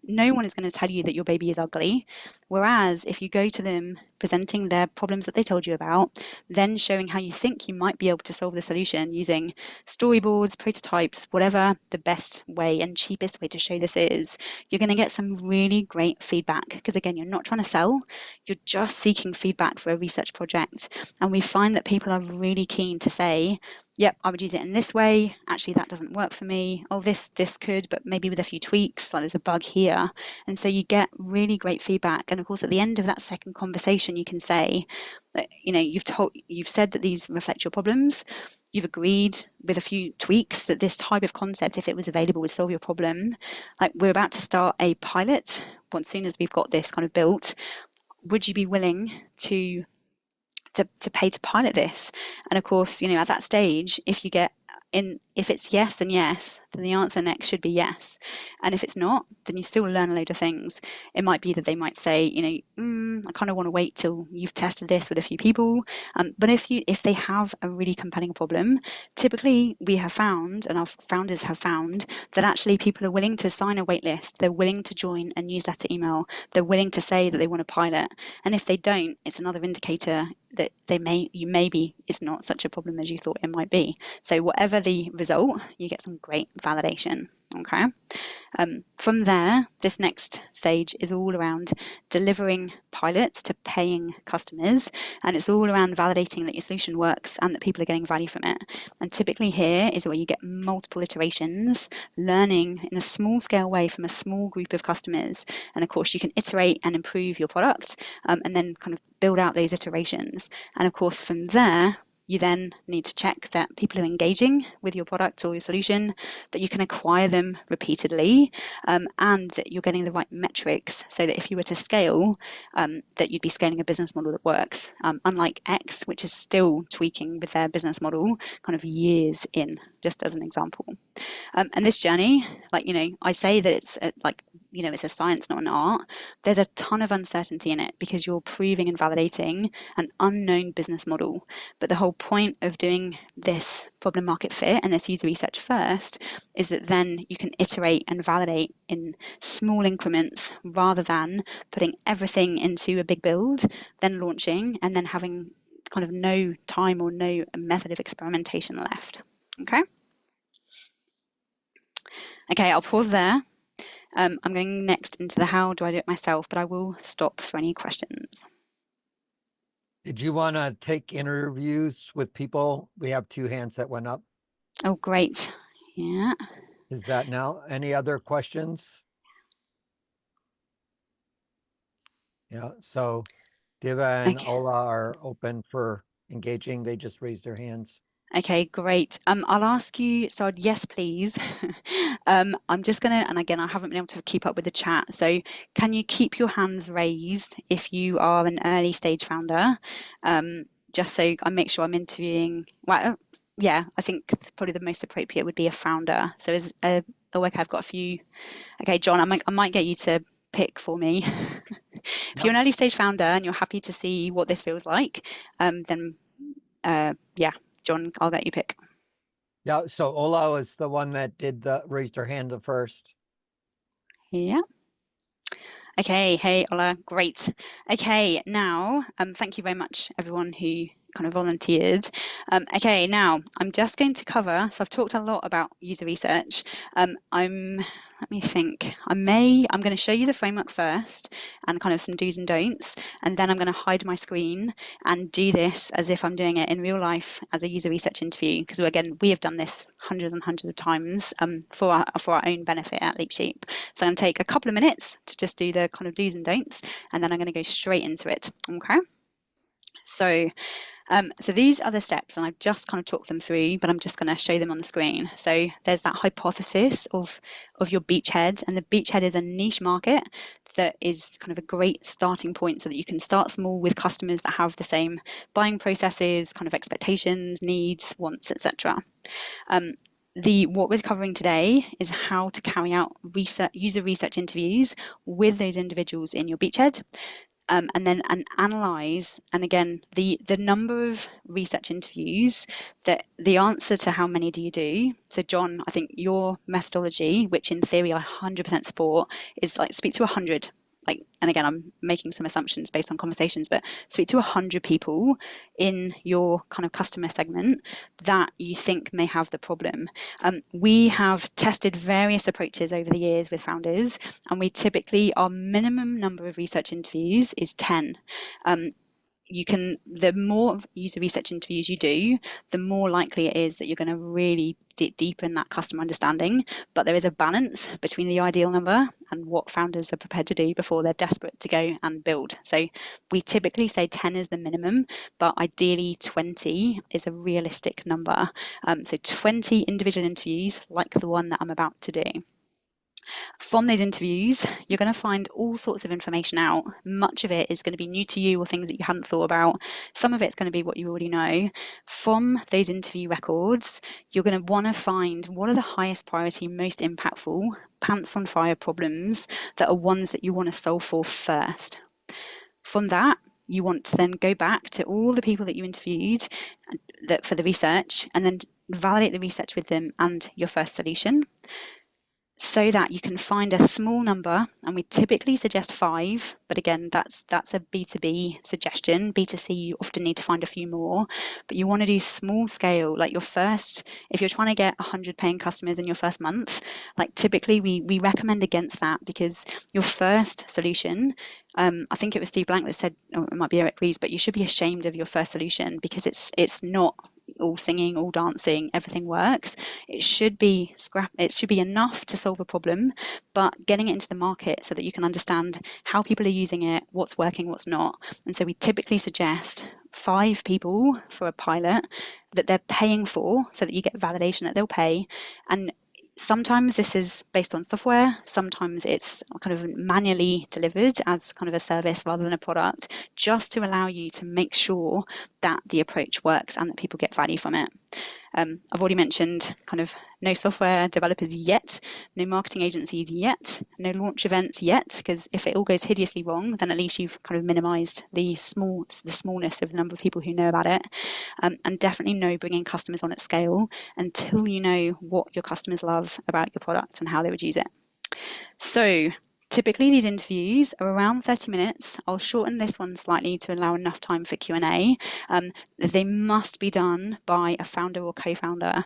no one is going to tell you that your baby is ugly. Whereas if you go to them presenting their problems that they told you about, then showing how you think you might be able to solve the solution using storyboards, prototypes, whatever the best way and cheapest way to show this is, you're going to get some really great feedback. Because again, you're not trying to sell, you're just seeking feedback for a research project. And we find that people are really keen to say, yep, I would use it in this way. Actually, that doesn't work for me. Oh, this could, but maybe with a few tweaks, like there's a bug here. And so you get really great feedback. And of course, at the end of that second conversation, you can say that, you've said that these reflect your problems. You've agreed with a few tweaks that this type of concept, if it was available, would solve your problem. Like, we're about to start a pilot. Once soon as we've got this kind of built, would you be willing to pay to pilot this? And of course, at that stage, if it's yes and yes, then the answer next should be yes. And if it's not, then you still learn a load of things. It might be that they might say, I kind of want to wait till you've tested this with a few people. But if they have a really compelling problem, typically we have found, and our founders have found, that actually people are willing to sign a wait list. They're willing to join a newsletter email. They're willing to say that they want to pilot. And if they don't, it's another indicator that maybe it's not such a problem as you thought it might be. So whatever the result, you get some great validation. Okay. From there, this next stage is all around delivering pilots to paying customers, and it's all around validating that your solution works and that people are getting value from it. And typically here is where you get multiple iterations, learning in a small scale way from a small group of customers. And of course, you can iterate and improve your product, and then kind of build out those iterations. And of course, from there, you then need to check that people are engaging with your product or your solution, that you can acquire them repeatedly, and that you're getting the right metrics so that if you were to scale, that you'd be scaling a business model that works. Unlike X, which is still tweaking with their business model kind of years in, just as an example. And this journey, I say that it's like it's a science, not an art, there's a ton of uncertainty in it because you're proving and validating an unknown business model. But the whole point of doing this problem market fit and this user research first is that then you can iterate and validate in small increments rather than putting everything into a big build, then launching, and then having kind of no time or no method of experimentation left. Okay. Okay, I'll pause there. I'm going next into the how do I do it myself, but I will stop for any questions. Did you want to take interviews with people? We have 2 hands that went up. Oh, great. Yeah. Is that now? Any other questions? Yeah, so Diva and Okay. Ola are open for engaging. They just raised their hands. Okay, great. I'll ask you, so yes, please. I'm just gonna, and again, I haven't been able to keep up with the chat. So can you keep your hands raised if you are an early stage founder? Just so I make sure I'm interviewing, well, yeah, I think probably the most appropriate would be a founder. So as oh, okay, I've got a few. Okay, John, I might get you to pick for me. If you're Yep. an early stage founder and you're happy to see what this feels like, then yeah, John, I'll let you pick. Yeah, so Ola was the one that did the raised her hand the first. Yeah. Okay. Hey, Ola. Great. Okay. Now, thank you very much, everyone who kind of volunteered. Okay. Now, I'm just going to cover. So I've talked a lot about user research. Let me think. I'm going to show you the framework first and kind of some do's and don'ts, and then I'm going to hide my screen and do this as if I'm doing it in real life as a user research interview. Because again, we have done this hundreds and hundreds of times for our own benefit at LeapSheep. So I'm going to take a couple of minutes to just do the kind of do's and don'ts, and then I'm going to go straight into it. Okay. So these are the steps, and I've just kind of talked them through, but I'm just going to show them on the screen. So there's that hypothesis of your beachhead, and the beachhead is a niche market that is kind of a great starting point so that you can start small with customers that have the same buying processes, kind of expectations, needs, wants, etc. What we're covering today is how to carry out user research interviews with those individuals in your beachhead, and then analyze. And again, the number of research interviews, that the answer to how many do you do. So John, I think your methodology, which in theory I 100% support, is like speak to 100. Like, and again, I'm making some assumptions based on conversations, but speak to 100 people in your kind of customer segment that you think may have the problem. We have tested various approaches over the years with founders, and we typically, our minimum number of research interviews is 10. The more user research interviews you do, the more likely it is that you're going to really deepen that customer understanding. But there is a balance between the ideal number and what founders are prepared to do before they're desperate to go and build. So we typically say 10 is the minimum, but ideally 20 is a realistic number. So 20 individual interviews like the one that I'm about to do. From those interviews, you're going to find all sorts of information out. Much of it is going to be new to you or things that you hadn't thought about. Some of it's going to be what you already know. From those interview records, you're going to want to find what are the highest priority, most impactful, pants on fire problems that are ones that you want to solve for first. From that, you want to then go back to all the people that you interviewed for the research, and then validate the research with them and your first solution, so that you can find a small number. And we typically suggest 5, but again, that's a B2B suggestion. B2C, you often need to find a few more, but you want to do small scale. Like if you're trying to get 100 paying customers in your first month, like typically we recommend against that, because your first solution, I think it was Steve Blank that said, or it might be Eric Ries, but you should be ashamed of your first solution, because it's not all singing, all dancing, everything works. It should be enough to solve a problem, but getting it into the market so that you can understand how people are using it, what's working, what's not. And so we typically suggest 5 people for a pilot that they're paying for, so that you get validation that they'll pay. And sometimes this is based on software, sometimes it's kind of manually delivered as kind of a service rather than a product, just to allow you to make sure that the approach works and that people get value from it. I've already mentioned kind of no software developers yet, no marketing agencies yet, no launch events yet, because if it all goes hideously wrong, then at least you've kind of minimized the smallness of the number of people who know about it. And definitely no bringing customers on at scale until you know what your customers love about your product and how they would use it. So typically these interviews are around 30 minutes. I'll shorten this one slightly to allow enough time for Q&A. They must be done by a founder or co-founder.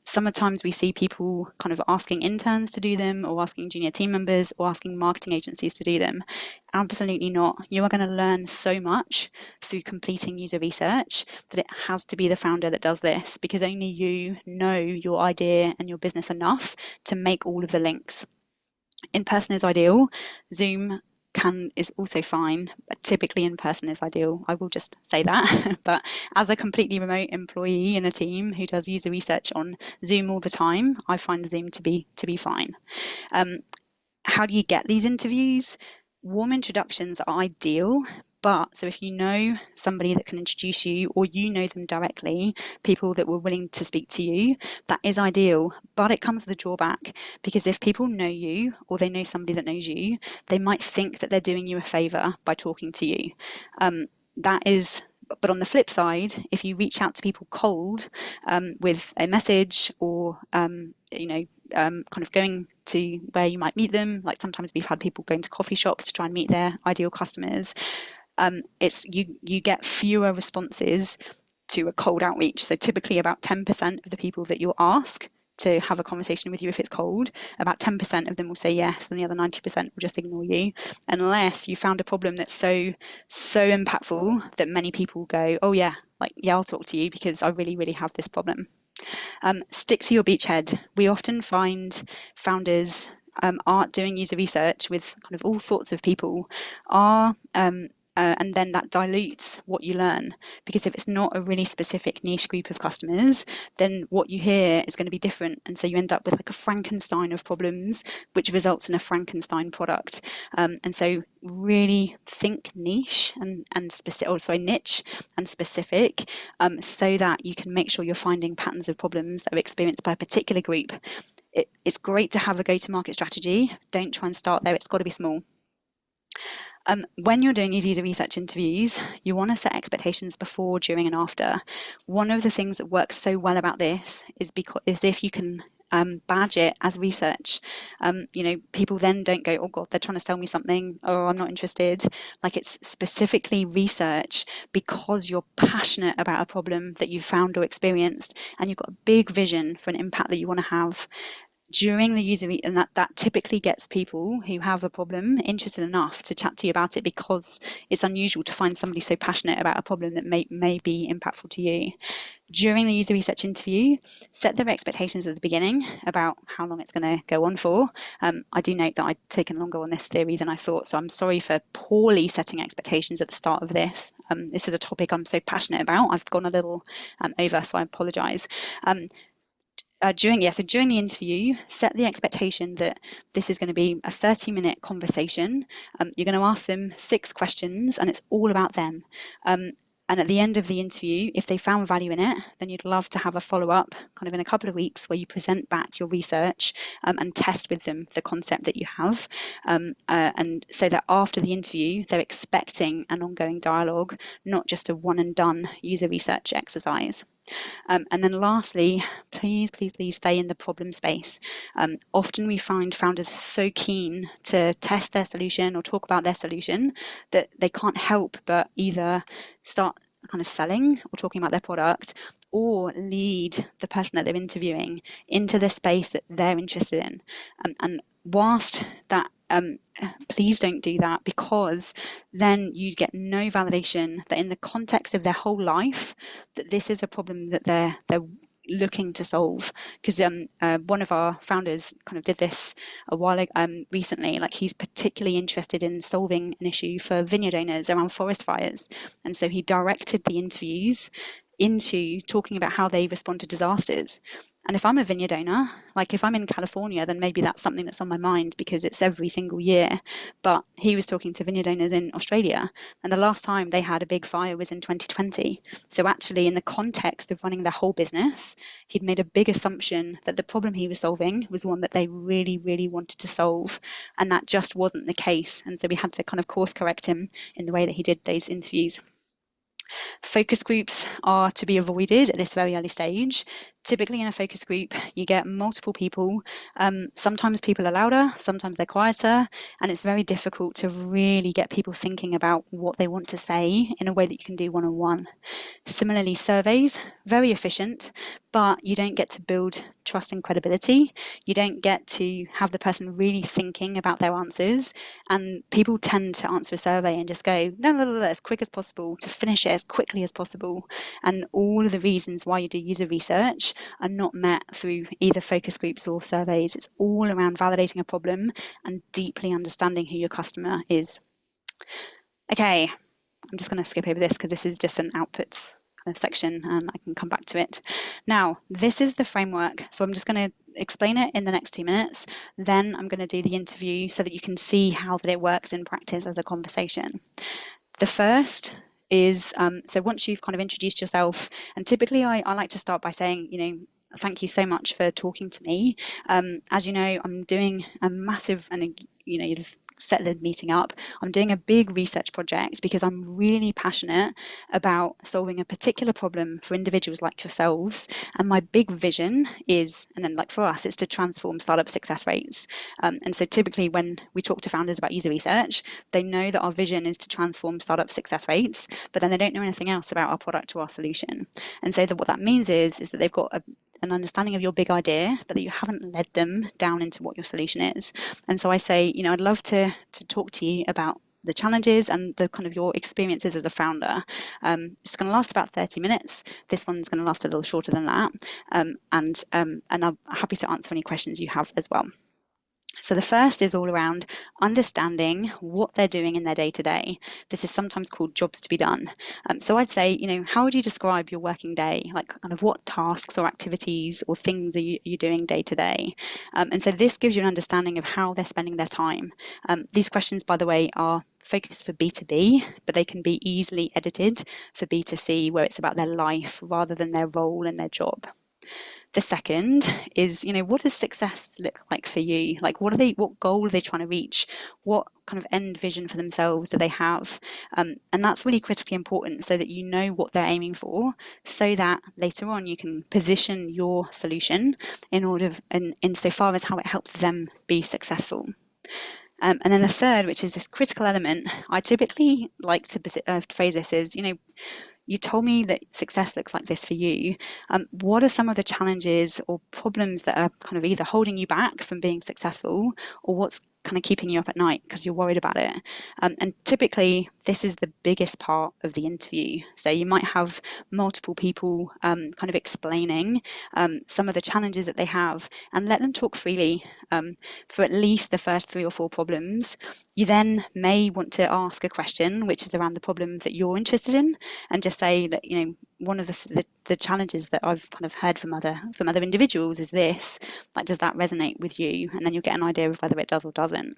Sometimes we see people kind of asking interns to do them, or asking junior team members, or asking marketing agencies to do them. Absolutely not. You are going to learn so much through completing user research that it has to be the founder that does this, because only you know your idea and your business enough to make all of the links. In person is ideal. Zoom is also fine, but typically in person is ideal. I will just say that. But as a completely remote employee in a team who does user research on Zoom all the time, I find Zoom to be fine. How do you get these interviews? Warm introductions are ideal, but so if you know somebody that can introduce you, or you know them directly, people that were willing to speak to you, that is ideal. But it comes with a drawback, because if people know you, or they know somebody that knows you, they might think that they're doing you a favor by talking to you. But on the flip side, if you reach out to people cold with a message, or kind of going to where you might meet them, like sometimes we've had people going to coffee shops to try and meet their ideal customers, you get fewer responses to a cold outreach. So typically about 10% of the people that you'll ask to have a conversation with you, if it's cold, about 10% of them will say yes, and the other 90% will just ignore you, unless you found a problem that's so impactful that many people go, oh yeah, I'll talk to you because I really, really have this problem. Stick to your beachhead. We often find founders are doing user research with kind of all sorts of people, and then that dilutes what you learn, because if it's not a really specific niche group of customers, then what you hear is going to be different, and so you end up with like a Frankenstein of problems, which results in a Frankenstein product. And so really think niche and specific, niche and specific, so that you can make sure you're finding patterns of problems that are experienced by a particular group. It's great to have a go-to-market strategy. Don't try and start there. It's got to be small. When you're doing these user research interviews, you want to set expectations before, during, and after. One of the things that works so well about this is if you can badge it as research. People then don't go, oh God, they're trying to sell me something, or I'm not interested. Like, it's specifically research because you're passionate about a problem that you've found or experienced, and you've got a big vision for an impact that you want to have. During the user and that typically gets people who have a problem interested enough to chat to you about it, because it's unusual to find somebody so passionate about a problem that may be impactful to you. During the user research interview, set their expectations at the beginning about how long it's going to go on for. I do note that I'd taken longer on this theory than I thought, so I'm sorry for poorly setting expectations at the start of this. This is a topic I'm so passionate about. I've gone a little over, so I apologise. During the interview, set the expectation that this is going to be a 30-minute conversation. You're going to ask them 6 questions, and it's all about them. And at the end of the interview, if they found value in it, then you'd love to have a follow-up kind of in a couple of weeks where you present back your research and test with them the concept that you have. And so that after the interview, they're expecting an ongoing dialogue, not just a one and done user research exercise. And then lastly, please stay in the problem space. Often we find founders so keen to test their solution or talk about their solution that they can't help but either start kind of selling or talking about their product, or lead the person that they're interviewing into the space that they're interested in. And whilst that, please don't do that, because then you get no validation that in the context of their whole life that this is a problem that they're looking to solve. Because one of our founders kind of did this a while recently. Like, he's particularly interested in solving an issue for vineyard owners around forest fires, and so he directed the interviews into talking about how they respond to disasters. And if I'm a vineyard owner, like if I'm in California, then maybe that's something that's on my mind because it's every single year. But he was talking to vineyard owners in Australia, and the last time they had a big fire was in 2020. So actually, in the context of running their whole business, he'd made a big assumption that the problem he was solving was one that they really, really wanted to solve. And that just wasn't the case. And so we had to kind of course correct him in the way that he did those interviews. Focus groups are to be avoided at this very early stage. Typically in a focus group, you get multiple people. Sometimes people are louder, sometimes they're quieter, and it's very difficult to really get people thinking about what they want to say in a way that you can do one-on-one. Similarly, surveys, very efficient, but you don't get to build trust and credibility. You don't get to have the person really thinking about their answers. And people tend to answer a survey and just go, no, no, no, as quick as possible, to finish it as quickly as possible. And all of the reasons why you do user research are not met through either focus groups or surveys. It's all around validating a problem and deeply understanding who your customer is. Okay, I'm just going to skip over this because this is just an outputs kind of section and I can come back to it. Now, this is the framework. So I'm just going to explain it in the next 2 minutes. Then I'm going to do the interview so that you can see how that it works in practice as a conversation. The first is, so once you've kind of introduced yourself, and typically I like to start by saying, thank you so much for talking to me. As you know, I'm doing a massive, and you've set the meeting up, I'm doing a big research project because I'm really passionate about solving a particular problem for individuals like yourselves. And my big vision is, and then like for us, it's to transform startup success rates. And so typically when we talk to founders about user research, they know that our vision is to transform startup success rates, but then they don't know anything else about our product or our solution. And so what that means is that they've got an understanding of your big idea, but that you haven't led them down into what your solution is. And so I say, I'd love to talk to you about the challenges and the kind of your experiences as a founder. It's going to last about 30 minutes. This one's going to last a little shorter than that. And I'm happy to answer any questions you have as well. So the first is all around understanding what they're doing in their day-to-day. This is sometimes called jobs to be done. So I'd say, how would you describe your working day? Like kind of what tasks or activities or things are you doing day to day? And so this gives you an understanding of how they're spending their time. These questions, by the way, are focused for B2B, but they can be easily edited for B2C, where it's about their life rather than their role and their job. The second is, what does success look like for you? Like, what goal are they trying to reach? What kind of end vision for themselves do they have? And that's really critically important so that you know what they're aiming for, so that later on you can position your solution in order, and insofar as how it helps them be successful. And then the third, which is this critical element, I typically like to phrase this as, you told me that success looks like this for you. What are some of the challenges or problems that are kind of either holding you back from being successful, or what's kind of keeping you up at night because you're worried about it? And typically, this is the biggest part of the interview. So you might have multiple people kind of explaining some of the challenges that they have, and let them talk freely for at least the first 3 or 4 problems. You then may want to ask a question which is around the problem that you're interested in, and just say that one of the challenges that I've kind of heard from other individuals is this. Like, does that resonate with you? And then you'll get an idea of whether it does or doesn't.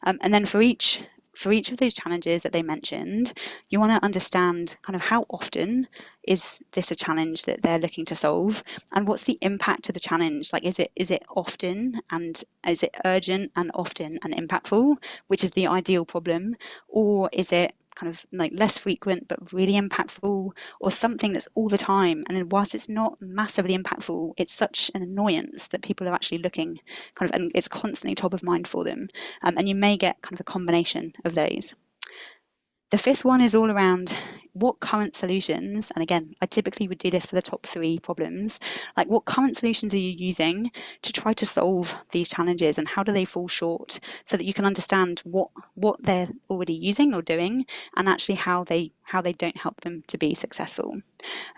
And then for each of those challenges that they mentioned, you want to understand kind of how often is this a challenge that they're looking to solve, and what's the impact of the challenge? Like, is it often, and is it urgent and often and impactful, which is the ideal problem, or is it kind of like less frequent but really impactful, or something that's all the time, and then whilst it's not massively impactful, it's such an annoyance that people are actually looking kind of, and it's constantly top of mind for them. And you may get kind of a combination of those. The fifth one is all around what current solutions, and again, I typically would do this for the top 3 problems, like what current solutions are you using to try to solve these challenges, and how do they fall short, so that you can understand what they're already using or doing, and actually how they don't help them to be successful.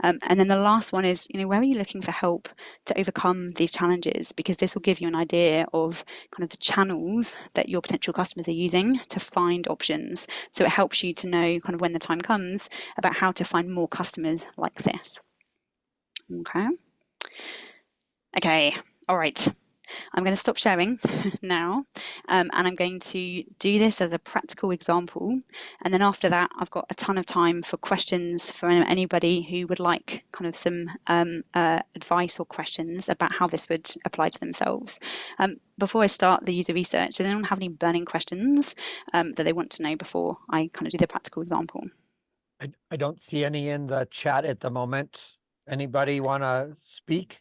And then the last one is, where are you looking for help to overcome these challenges? Because this will give you an idea of kind of the channels that your potential customers are using to find options. So it helps you to know kind of when the time comes about how to find more customers like this. Okay. Okay. All right. I'm going to stop sharing now, and I'm going to do this as a practical example. And then after that, I've got a ton of time for questions for anybody who would like kind of some advice or questions about how this would apply to themselves. Before I start the user research, does anyone have any burning questions that they want to know before I kind of do the practical example? I don't see any in the chat at the moment. Anybody want to speak?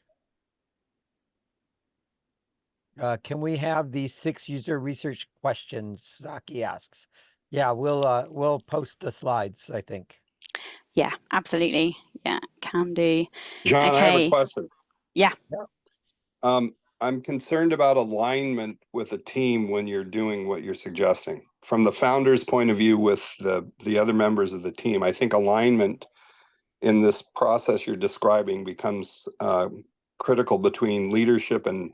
Can we have the 6 user research questions? Zaki asks. Yeah, we'll post the slides, I think. Yeah, absolutely. Yeah, can do. John, I have a Okay. question. Yeah. I'm concerned about alignment with a team when you're doing what you're suggesting. From the founder's point of view with the other members of the team, I think alignment in this process you're describing becomes critical between leadership and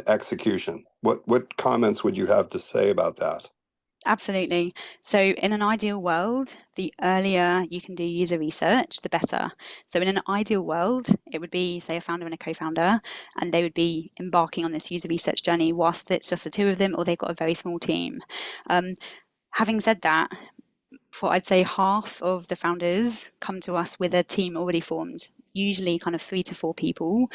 execution. What comments would you have to say about that? Absolutely. So in an ideal world, the earlier you can do user research, the better. So in an ideal world, it would be, say, a founder and a co-founder, and they would be embarking on this user research journey whilst it's just the two of them, or they've got a very small team. Having said that, for I'd say half of the founders come to us with a team already formed, usually kind of 3 to 4 people,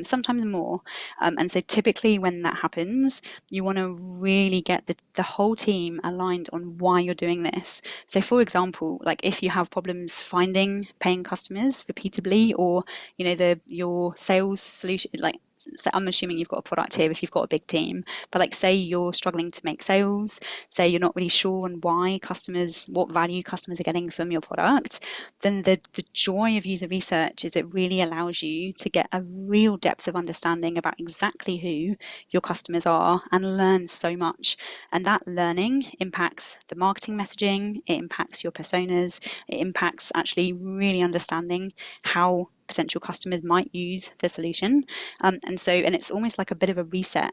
sometimes more. And so typically when that happens, you want to really get the whole team aligned on why you're doing this. So for example, like if you have problems finding paying customers repeatably, or your sales solution, like, so I'm assuming you've got a product here if you've got a big team, but like say you're struggling to make sales, say you're not really sure on what value customers are getting from your product, then the joy of user research is it really allows you to get a real depth of understanding about exactly who your customers are and learn so much. And that learning impacts the marketing messaging, it impacts your personas, it impacts actually really understanding how potential customers might use the solution. And it's almost like a bit of a reset.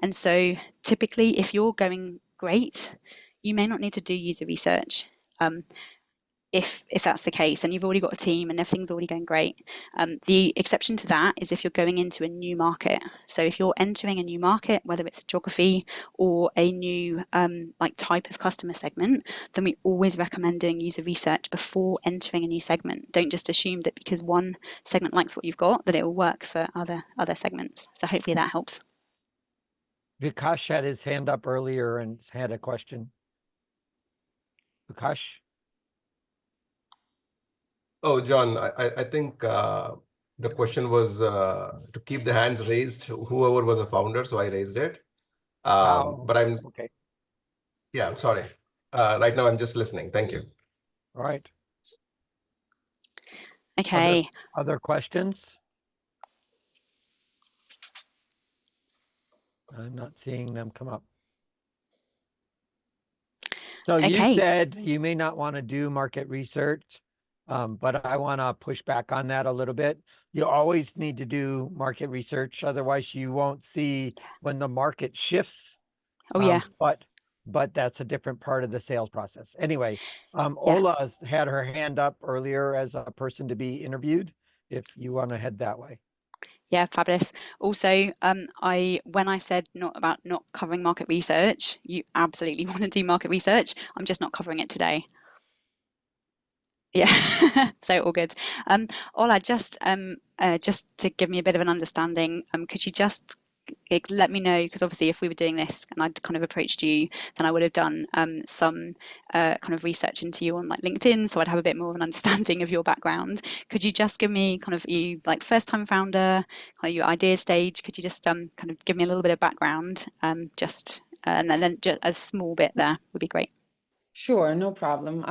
And so typically if you're going great, you may not need to do user research. If that's the case and you've already got a team and everything's already going great. The exception to that is if you're going into a new market. So if you're entering a new market, whether it's a geography or a new like type of customer segment, then we always recommend doing user research before entering a new segment. Don't just assume that because one segment likes what you've got that it will work for other segments. So hopefully that helps. Vikash had his hand up earlier and had a question. Vikash? Oh, John, I think the question was to keep the hands raised, whoever was a founder, so I raised it. But okay. Yeah, I'm sorry. Right now I'm just listening. Thank you. All right. Okay. Other questions? I'm not seeing them come up. So you said you may not want to do market research, but I want to push back on that a little bit. You always need to do market research, otherwise you won't see when the market shifts. Oh yeah. But that's a different part of the sales process. Anyway, Ola's had her hand up earlier as a person to be interviewed, if you want to head that way. Yeah, fabulous. Also, when I said not covering market research, you absolutely want to do market research. I'm just not covering it today. Yeah, so all good. Ola, just to give me a bit of an understanding, could you just let me know, because obviously if we were doing this and I'd kind of approached you, then I would have done some kind of research into you on like LinkedIn, so I'd have a bit more of an understanding of your background. Could you just give me kind of you like first time founder, kind of your idea stage? Could you just kind of give me a little bit of background, and then just a small bit there would be great. Sure, no problem.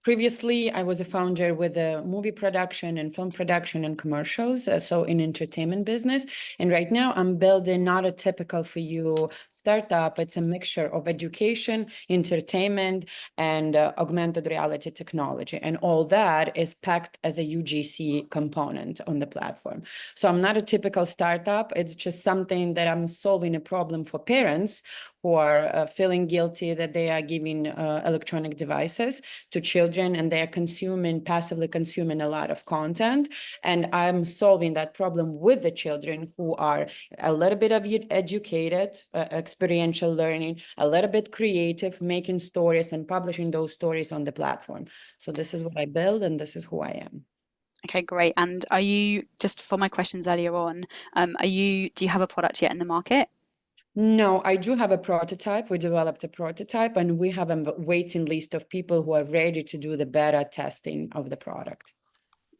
Previously, I was a founder with a movie production and film production and commercials, so in entertainment business. And right now I'm building not a typical for you startup. It's a mixture of education, entertainment, and augmented reality technology. And all that is packed as a UGC component on the platform. So I'm not a typical startup. It's just something that I'm solving a problem for parents who are feeling guilty that they are giving electronic devices to children children and they're passively consuming a lot of content. And I'm solving that problem with the children who are a little bit of educated, experiential learning, a little bit creative, making stories and publishing those stories on the platform. So this is what I build and this is who I am. Okay, great. And are you, just for my questions earlier on, do you have a product yet in the market? No, I do have a prototype. We developed a prototype and we have a waiting list of people who are ready to do the beta testing of the product.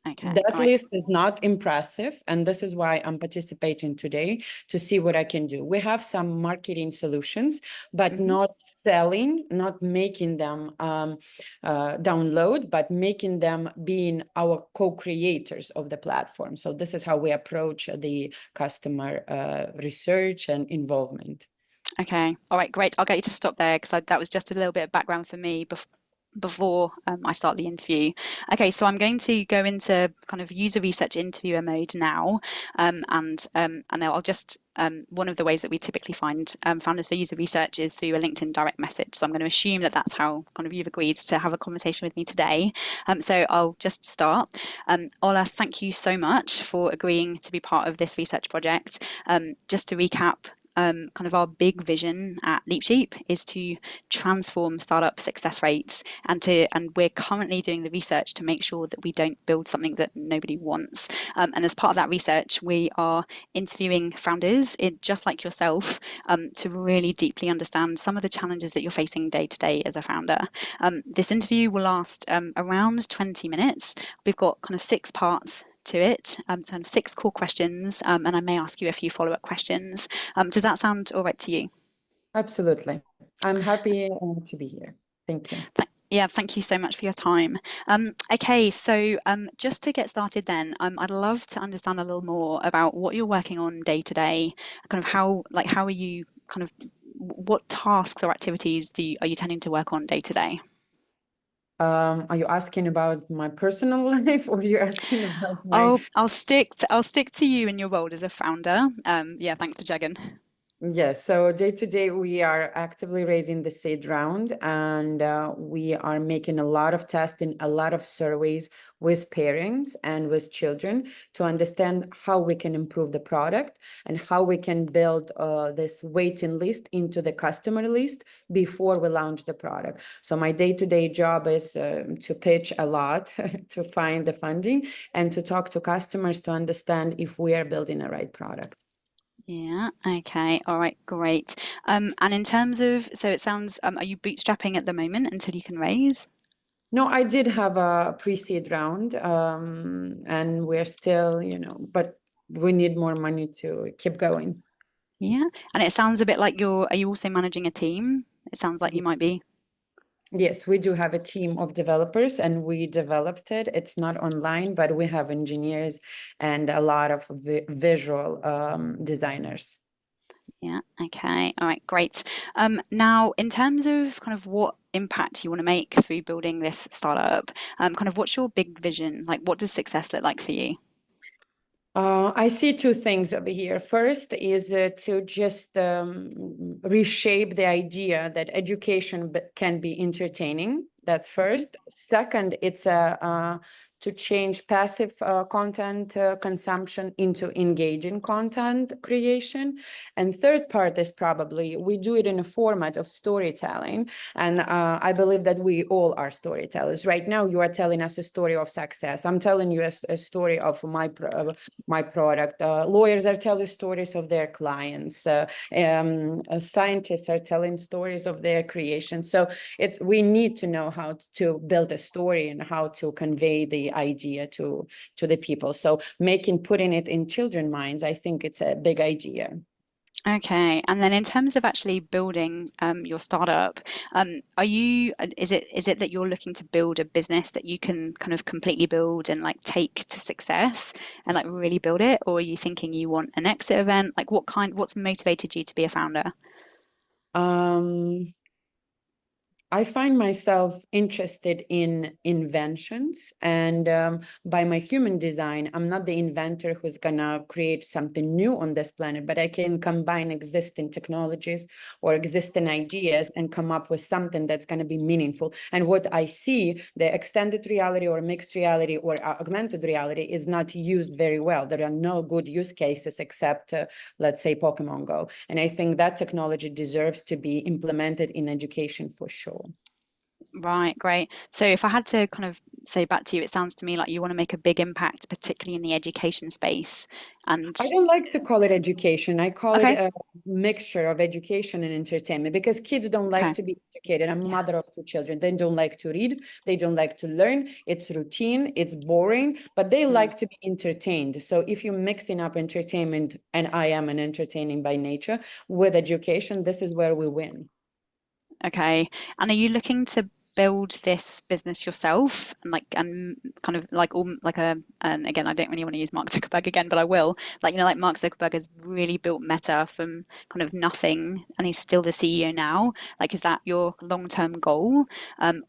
Okay. That All right. list is not impressive, and this is why I'm participating today to see what I can do. We have some marketing solutions, but not selling, not making them download, but making them being our co-creators of the platform. So this is how we approach the customer research and involvement. Okay. All right, great. I'll get you to stop there because that was just a little bit of background for me before I start the interview. Okay, so I'm going to go into kind of user research interviewer mode now, and I'll just one of the ways that we typically find founders for user research is through a LinkedIn direct message. So I'm going to assume that that's how kind of you've agreed to have a conversation with me today. So I'll just start. Ola, thank you so much for agreeing to be part of this research project. Just to recap, kind of our big vision at LeapSheep is to transform startup success rates, and we're currently doing the research to make sure that we don't build something that nobody wants. And as part of that research, we are interviewing founders, just like yourself, to really deeply understand some of the challenges that you're facing day to day as a founder. This interview will last around 20 minutes. We've got kind of 6 parts to it, so 6 core questions, and I may ask you a few follow-up questions. Does that sound all right to you? Absolutely. I'm happy to be here. Thank you. Yeah, thank you so much for your time. Okay, so just to get started then, I'd love to understand a little more about what you're working on day to day, kind of how are you kind of, what tasks or activities are you tending to work on day to day? Are you asking about my personal life or you're asking about my... Oh, I'll stick to you in your role as a founder. Yeah, thanks for checking. Yes, so day to day, we are actively raising the seed round, and we are making a lot of testing, a lot of surveys with parents and with children to understand how we can improve the product and how we can build this waiting list into the customer list before we launch the product. So my day-to-day job is to pitch a lot, to find the funding, and to talk to customers to understand if we are building a right product. Yeah, okay, all right, great. And in terms of, so it sounds, are you bootstrapping at the moment until you can raise? No, I did have a pre-seed round, and we're still, but we need more money to keep going. Yeah, and it sounds a bit like are you also managing a team? It sounds like you might be. Yes, we do have a team of developers and we developed it. It's not online, but we have engineers and a lot of visual designers. Yeah, okay, all right, great. Now, in terms of kind of what impact you want to make through building this startup, kind of what's your big vision? Like, what does success look like for you? I see 2 things over here. First is to just reshape the idea that education can be entertaining. That's first. Second, it's to change passive content consumption into engaging content creation. And third part is probably we do it in a format of storytelling. And I believe that we all are storytellers. Right now, you are telling us a story of success. I'm telling you a story of my product. Lawyers are telling stories of their clients. Scientists are telling stories of their creation. So we need to know how to build a story and how to convey the idea to the people. So putting it in children's minds, I think it's a big idea. Okay, and then in terms of actually building your startup, is it that you're looking to build a business that you can kind of completely build and like take to success and like really build it, or are you thinking you want an exit event? Like what's motivated you to be a founder? I find myself interested in inventions, and by my human design, I'm not the inventor who's gonna create something new on this planet, but I can combine existing technologies or existing ideas and come up with something that's gonna be meaningful. And what I see, the extended reality or mixed reality or augmented reality is not used very well. There are no good use cases except, let's say, Pokemon Go. And I think that technology deserves to be implemented in education for sure. Right, great. So if I had to kind of say back to you, it sounds to me like you want to make a big impact, particularly in the education space. And I don't like to call it education. I call it okay, a mixture of education and entertainment, because kids don't like okay, to be educated. I'm a yeah, mother of 2 children. They don't like to read. They don't like to learn. It's routine. It's boring, but they like to be entertained. So if you're mixing up entertainment, and I am an entertaining by nature, with education, this is where we win. okay. And are you looking to build this business yourself and kind of like all like a, and again, I don't really want to use Mark Zuckerberg again, but I will, like, you know, like Mark Zuckerberg has really built Meta from kind of nothing and he's still the CEO now. Like, is that your long-term goal?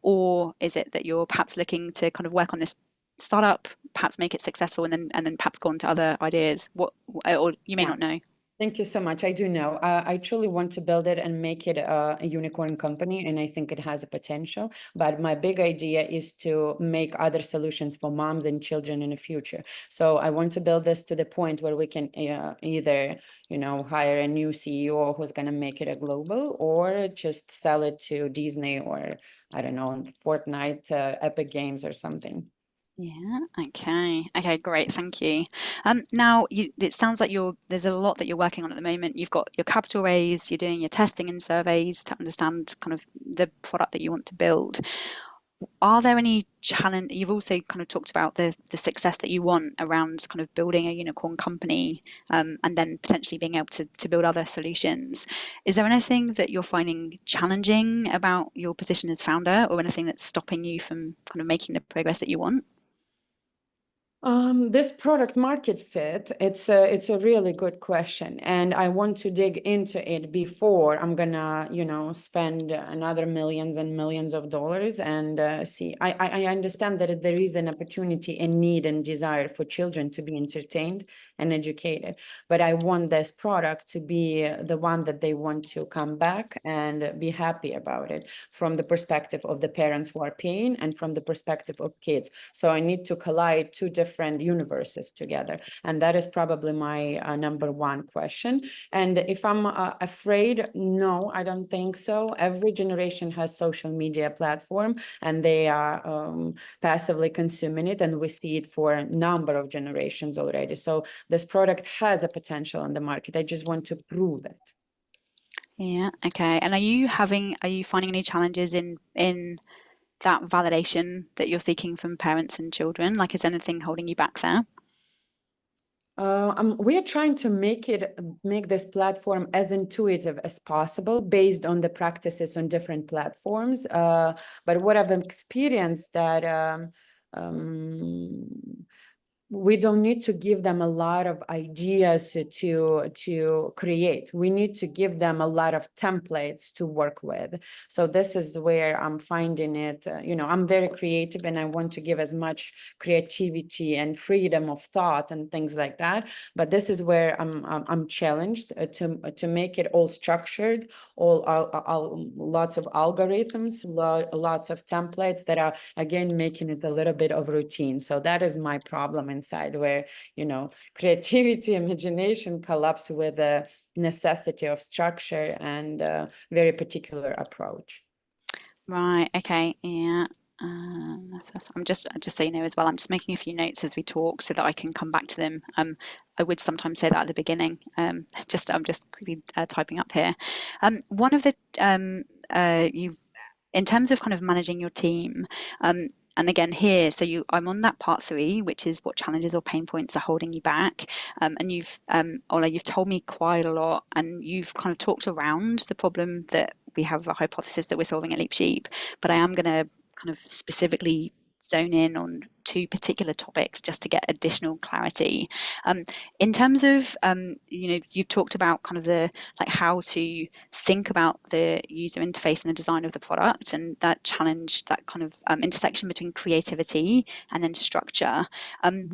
Or is it that you're perhaps looking to kind of work on this startup, perhaps make it successful and then perhaps go on to other ideas? What, or you may Yeah. not know. Thank you so much. I do know. I truly want to build it and make it a unicorn company, and I think it has a potential. But my big idea is to make other solutions for moms and children in the future. So I want to build this to the point where we can either, you know, hire a new CEO who's going to make it a global, or just sell it to Disney or, I don't know, Fortnite, Epic Games or something. Yeah, okay, great, thank you. Now it sounds like there's a lot that you're working on at the moment. You've got your capital raise, you're doing your testing and surveys to understand kind of the product that you want to build. Are there any challenge? You've also kind of talked about the success that you want around kind of building a unicorn company, and then potentially being able to build other solutions. Is there anything that you're finding challenging about your position as founder, or anything that's stopping you from kind of making the progress that you want? This product market fit, it's a really good question, and I want to dig into it before I'm gonna, you know, spend another millions and millions of dollars and see. I understand that there is an opportunity and need and desire for children to be entertained and educated, but I want this product to be the one that they want to come back and be happy about it, from the perspective of the parents who are paying and from the perspective of kids. So I need to collide two different universes together, and that is probably my number one question. And if I'm afraid, no, I don't think so. Every generation has social media platform, and they are passively consuming it, and we see it for a number of generations already. So this product has a potential on the market. I just want to prove it. Yeah, okay. And are you finding any challenges in that validation that you're seeking from parents and children? Like, is anything holding you back there? We are trying to make this platform as intuitive as possible based on the practices on different platforms. But what I've experienced that we don't need to give them a lot of ideas to create. We need to give them a lot of templates to work with. So this is where I'm finding it, you know, I'm very creative and I want to give as much creativity and freedom of thought and things like that. But this is where I'm challenged to make it all structured, all lots of algorithms, lots of templates that are, again, making it a little bit of routine. So that is my problem inside, where, you know, creativity, imagination collapse with the necessity of structure and a very particular approach. Right, okay, yeah. I'm just so you know as well, I'm just making a few notes as we talk so that I can come back to them. I would sometimes say that at the beginning. I'm just quickly typing up here. One of the in terms of kind of managing your team, and again here, so I'm on that part 3, which is what challenges or pain points are holding you back. And Ola, you've told me quite a lot, and you've kind of talked around the problem that we have a hypothesis that we're solving at Leap Sheep, but I am going to kind of specifically zone in on 2 particular topics just to get additional clarity. In terms of, you've talked about kind of the how to think about the user interface and the design of the product, and that challenge, that kind of intersection between creativity and then structure.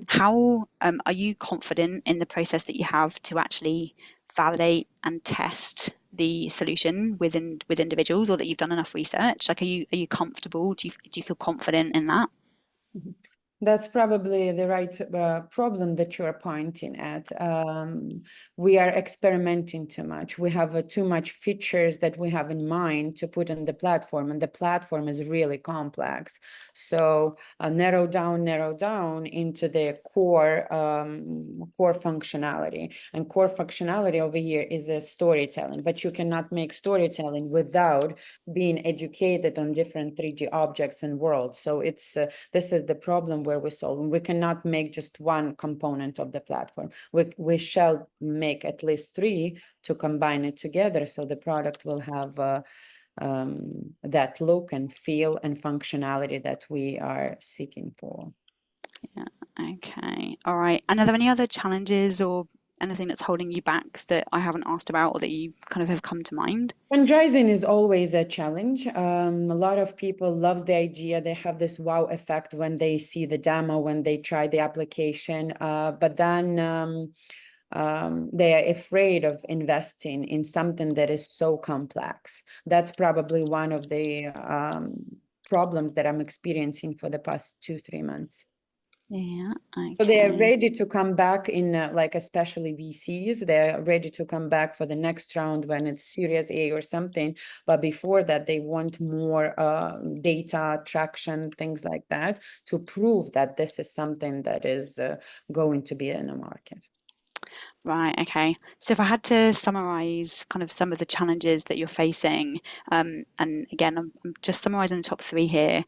How are you confident in the process that you have to actually validate and test the solution with individuals, or that you've done enough research? Are you comfortable? Do you feel confident in that? That's probably the right problem that you are pointing at. We are experimenting too much. We have too much features that we have in mind to put in the platform, and the platform is really complex. So narrow down into the core functionality. And core functionality over here is storytelling, but you cannot make storytelling without being educated on different 3D objects and worlds. So it's this is the problem where we solve. We cannot make just one component of the platform. We shall make at least 3 to combine it together, so the product will have that look and feel and functionality that we are seeking for. Yeah. Okay. All right. And are there any other challenges or anything that's holding you back that I haven't asked about, or that you kind of have come to mind? Fundraising is always a challenge. A lot of people love the idea. They have this wow effect when they see the demo, when they try the application, but then they are afraid of investing in something that is so complex. That's probably one of the problems that I'm experiencing for the past 2-3 months. Yeah. Okay. So they are ready to come back in, especially VCs, they're ready to come back for the next round when it's Series A or something. But before that, they want more data, traction, things like that, to prove that this is something that is going to be in the market. Right. Okay. So if I had to summarize kind of some of the challenges that you're facing, and again, I'm just summarizing the top 3 here.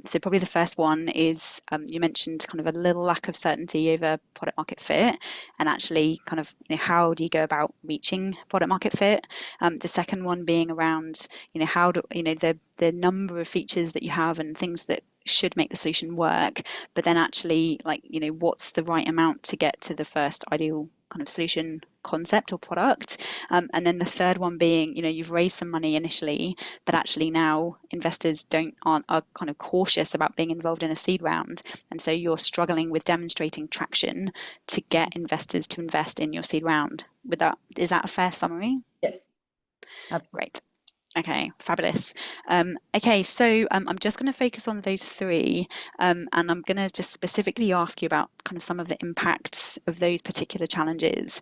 So probably the first one is, you mentioned kind of a little lack of certainty over product market fit, and actually kind of, how do you go about reaching product market fit? The second one being around, how do, the number of features that you have and things that should make the solution work, but then actually, what's the right amount to get to the first ideal kind of solution concept or product? And then the third one being, you've raised some money initially, but actually now investors are kind of cautious about being involved in a seed round, and so you're struggling with demonstrating traction to get investors to invest in your seed round. Is that a fair summary? Yes, absolutely. Great. Okay, fabulous. Okay, so I'm just going to focus on those 3, and I'm going to just specifically ask you about kind of some of the impacts of those particular challenges.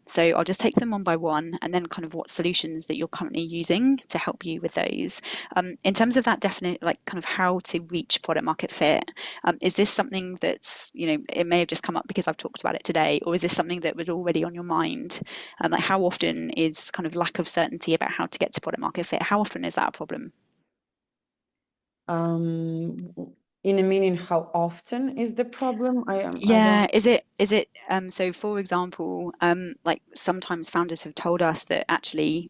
So I'll just take them one by one, and then kind of what solutions that you're currently using to help you with those. In terms of that definite, kind of how to reach product market fit, is this something that's, it may have just come up because I've talked about it today, or is this something that was already on your mind? How often is kind of lack of certainty about how to get to product market fit, how often is that a problem? In a meaning, how often is the problem? Yeah, is it so for example, sometimes founders have told us that actually,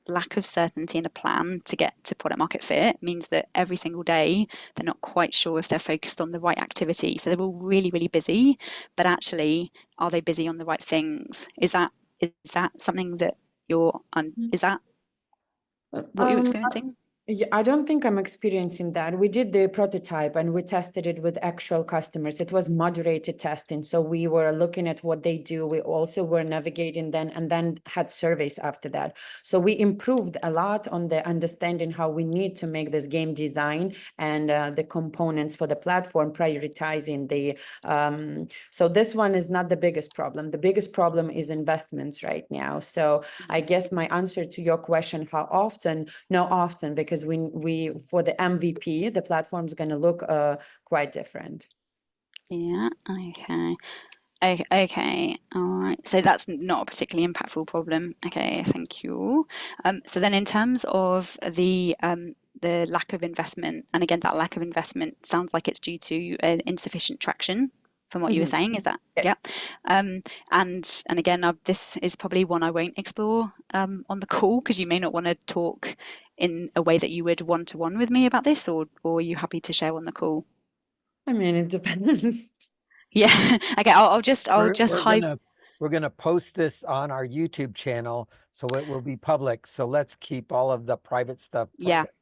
lack of certainty in a plan to get to product market fit means that every single day they're not quite sure if they're focused on the right activity. So they're all really, really busy, but actually, are they busy on the right things? Is that something that is that what you're experiencing? Yeah, I don't think I'm experiencing that. We did the prototype and we tested it with actual customers. It was moderated testing. So we were looking at what they do. We also were navigating then and then had surveys after that. So we improved a lot on the understanding how we need to make this game design and the components for the platform, prioritizing the, so this one is not the biggest problem. The biggest problem is investments right now. So I guess my answer to your question, how often? No, often, because we for the MVP, the platform's going to look quite different. Yeah. Okay. All right. So that's not a particularly impactful problem. Okay. Thank you. So then, in terms of the lack of investment, and again, that lack of investment sounds like it's due to insufficient traction. From what you were saying, is that? Yeah. And again, this is probably one I won't explore on the call, because you may not want to talk in a way that you would one-to-one with me about this, or are you happy to share on the call? I mean, it depends. Yeah. Okay. I'll just We're gonna post this on our YouTube channel, so it will be public. So let's keep all of the private stuff Yeah. private.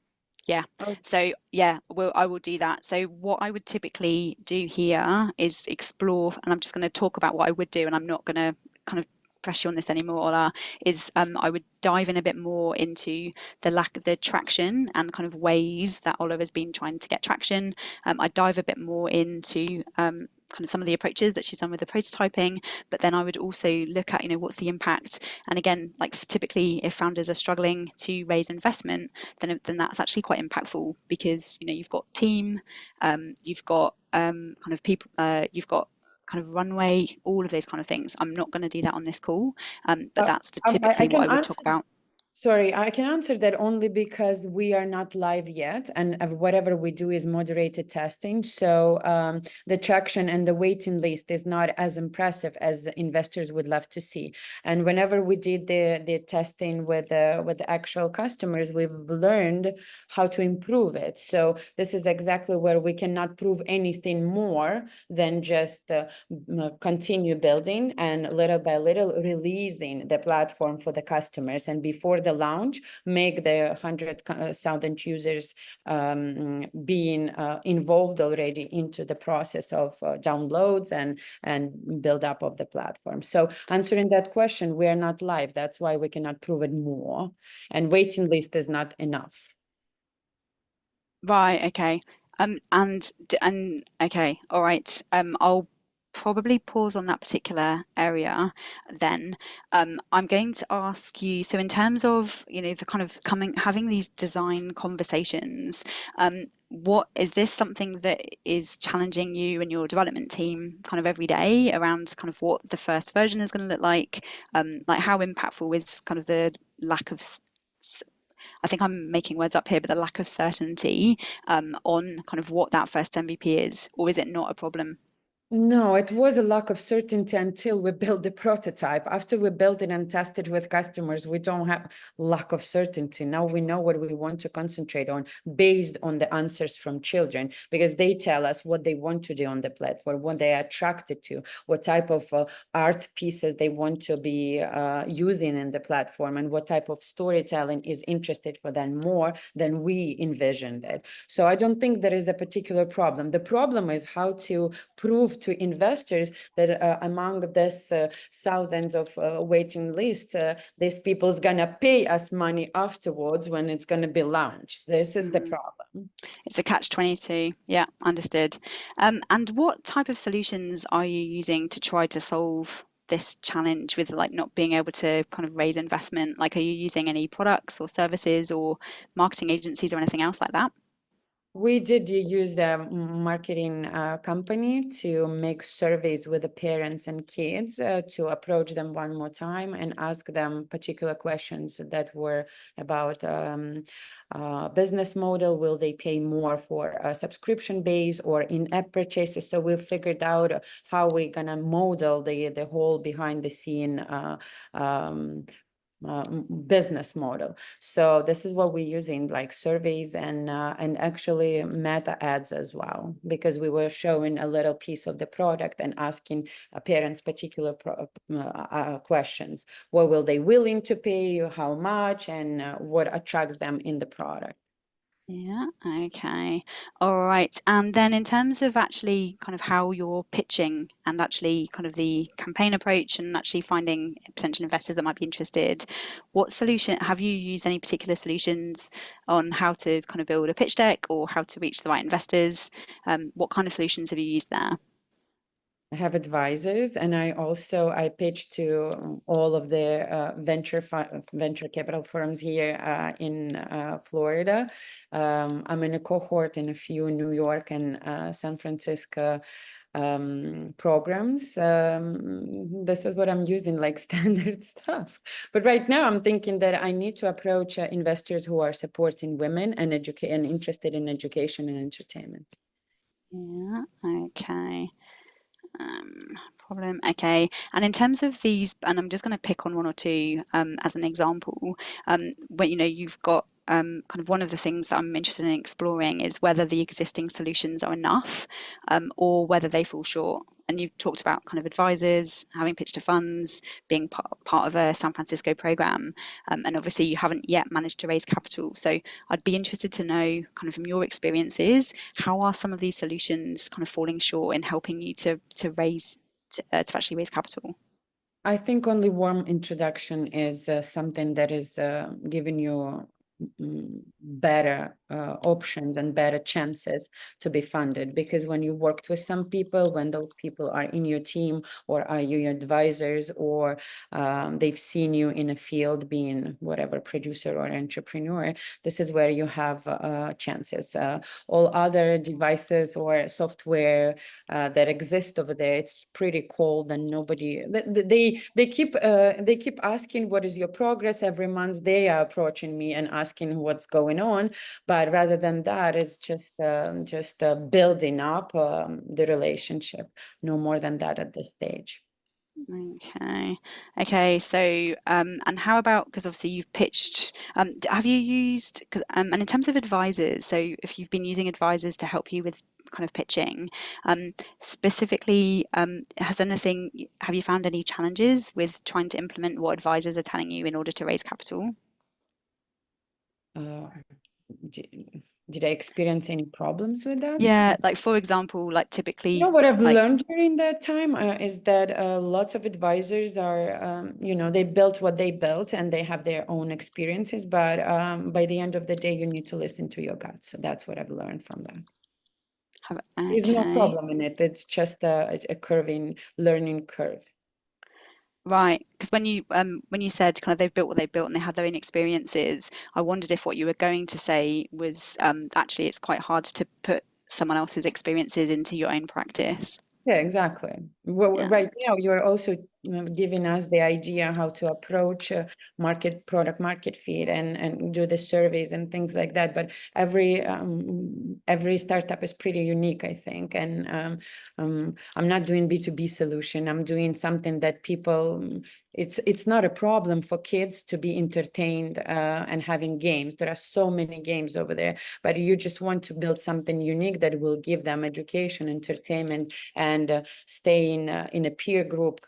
Yeah. Okay. So yeah, I will do that. So what I would typically do here is explore, and I'm just going to talk about what I would do, and I'm not going to kind of press you on this anymore, Ola, is I would dive in a bit more into the lack of the traction and kind of ways that Oliver's been trying to get traction. I dive a bit more into kind of some of the approaches that she's done with the prototyping, but then I would also look at, you know, what's the impact. And again, like typically if founders are struggling to raise investment, then that's actually quite impactful, because, you know, you've got team, you've got kind of people, you've got kind of runway, all of those kind of things. I'm not going to do that on this call, but that's typically what I would talk about. Sorry, I can answer that only because we are not live yet, and whatever we do is moderated testing. So the traction and the waiting list is not as impressive as investors would love to see. And whenever we did the testing with the actual customers, we've learned how to improve it. So this is exactly where we cannot prove anything more than just continue building and little by little releasing the platform for the customers. And before the launch, make the 100,000 users being involved already into the process of downloads and build up of the platform. So answering that question, we are not live. That's why we cannot prove it more. And waiting list is not enough. Right. Okay. And okay. All right. I'll probably pause on that particular area then. I'm going to ask you, so in terms of, you know, the kind of having these design conversations, what is this something that is challenging you and your development team kind of every day around kind of what the first version is going to look like how impactful is kind of the lack of I think I'm making words up here, but the lack of certainty on kind of what that first MVP is, or is it not a problem? No, it was a lack of certainty until we built the prototype. After we built it and tested with customers, we don't have lack of certainty. Now we know what we want to concentrate on based on the answers from children, because they tell us what they want to do on the platform, what they are attracted to, what type of art pieces they want to be using in the platform, and what type of storytelling is interested for them more than we envisioned it. So I don't think there is a particular problem. The problem is how to prove to investors that among this thousands of waiting lists, these people's gonna pay us money afterwards when it's gonna be launched. This is the problem. It's a catch-22. Yeah, understood. And what type of solutions are you using to try to solve this challenge with like not being able to kind of raise investment? Like, are you using any products or services or marketing agencies or anything else like that? We did use the marketing company to make surveys with the parents and kids to approach them one more time and ask them particular questions that were about business model. Will they pay more for a subscription base or in-app purchases? So we figured out how we're gonna model the whole behind the scene business model. So this is what we're using, like surveys and actually meta ads as well, because we were showing a little piece of the product and asking parents particular questions. What will they willing to pay, how much, and what attracts them in the product. Yeah, okay. All right. And then in terms of actually kind of how you're pitching and actually kind of the campaign approach and actually finding potential investors that might be interested, what solution have you used any particular solutions on how to kind of build a pitch deck or how to reach the right investors? What kind of solutions have you used there? I have advisors, and I pitch to all of the venture capital firms here in Florida. I'm in a cohort in a few New York and San Francisco programs. This is what I'm using, like standard stuff. But right now I'm thinking that I need to approach investors who are supporting women and interested in education and entertainment. Yeah, okay. problem. Okay. And in terms of these, and I'm just going to pick on one or two as an example, when you've got kind of one of the things that I'm interested in exploring is whether the existing solutions are enough or whether they fall short. And you've talked about kind of advisors, having pitched to funds, being part of a San Francisco program, and obviously you haven't yet managed to raise capital. So I'd be interested to know, kind of from your experiences, how are some of these solutions kind of falling short in helping you to actually raise capital? I think only warm introduction is something that is giving you better options and better chances to be funded, because when you worked with some people, when those people are in your team or are your advisors, or they've seen you in a field being whatever producer or entrepreneur, this is where you have chances. All other devices or software that exist over there, it's pretty cold, and nobody they keep asking what is your progress every month. They are approaching me and asking what's going on, but rather than that, it's just building up the relationship. No more than that at this stage. Okay. So, and how about, because obviously you've pitched, have you used, and in terms of advisors, so if you've been using advisors to help you with kind of pitching, specifically, have you found any challenges with trying to implement what advisors are telling you in order to raise capital? Did I experience any problems with that? Yeah, like for example, like typically, What I've learned during that time is that lots of advisors are, they built what they built and they have their own experiences, but by the end of the day, you need to listen to your gut. So that's what I've learned from that. There's no problem in it. It's just a learning curve. Right, because when you said kind of they've built what they built and they had their own experiences, I wondered if what you were going to say was actually it's quite hard to put someone else's experiences into your own practice. Yeah, exactly. Well, Yeah. right now you're also giving us the idea how to approach product market fit and do the surveys and things like that. But every startup is pretty unique, I think. And I'm not doing B2B solution. I'm doing something that people. It's not a problem for kids to be entertained and having games. There are so many games over there, but you just want to build something unique that will give them education, entertainment, and stay in a peer group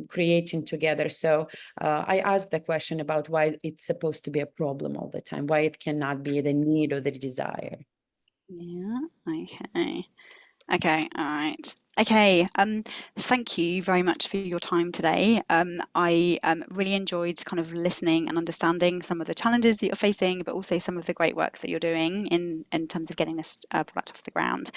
creating together. So I asked the question about why it's supposed to be a problem all the time, why it cannot be the need or the desire. Yeah, okay, all right. Okay, thank you very much for your time today. I really enjoyed kind of listening and understanding some of the challenges that you're facing, but also some of the great work that you're doing in terms of getting this product off the ground.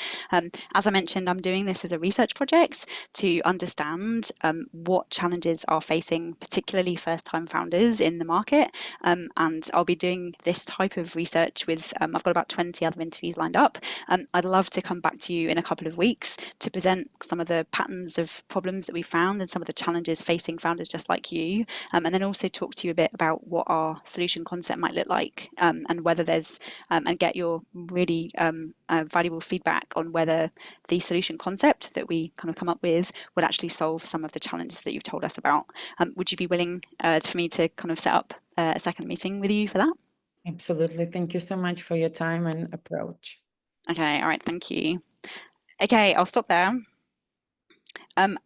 As I mentioned, I'm doing this as a research project to understand what challenges are facing particularly first-time founders in the market, and I'll be doing this type of research with, I've got about 20 other interviews lined up. I'd love to come back to you in a couple of weeks to present some of the patterns of problems that we found and some of the challenges facing founders just like you, and then also talk to you a bit about what our solution concept might look like, and whether there's and get your really valuable feedback on whether the solution concept that we kind of come up with would actually solve some of the challenges that you've told us about. Would you be willing for me to kind of set up a second meeting with you for that? Absolutely. Thank you so much for your time and approach. Okay, all right, thank you. Okay, I'll stop there.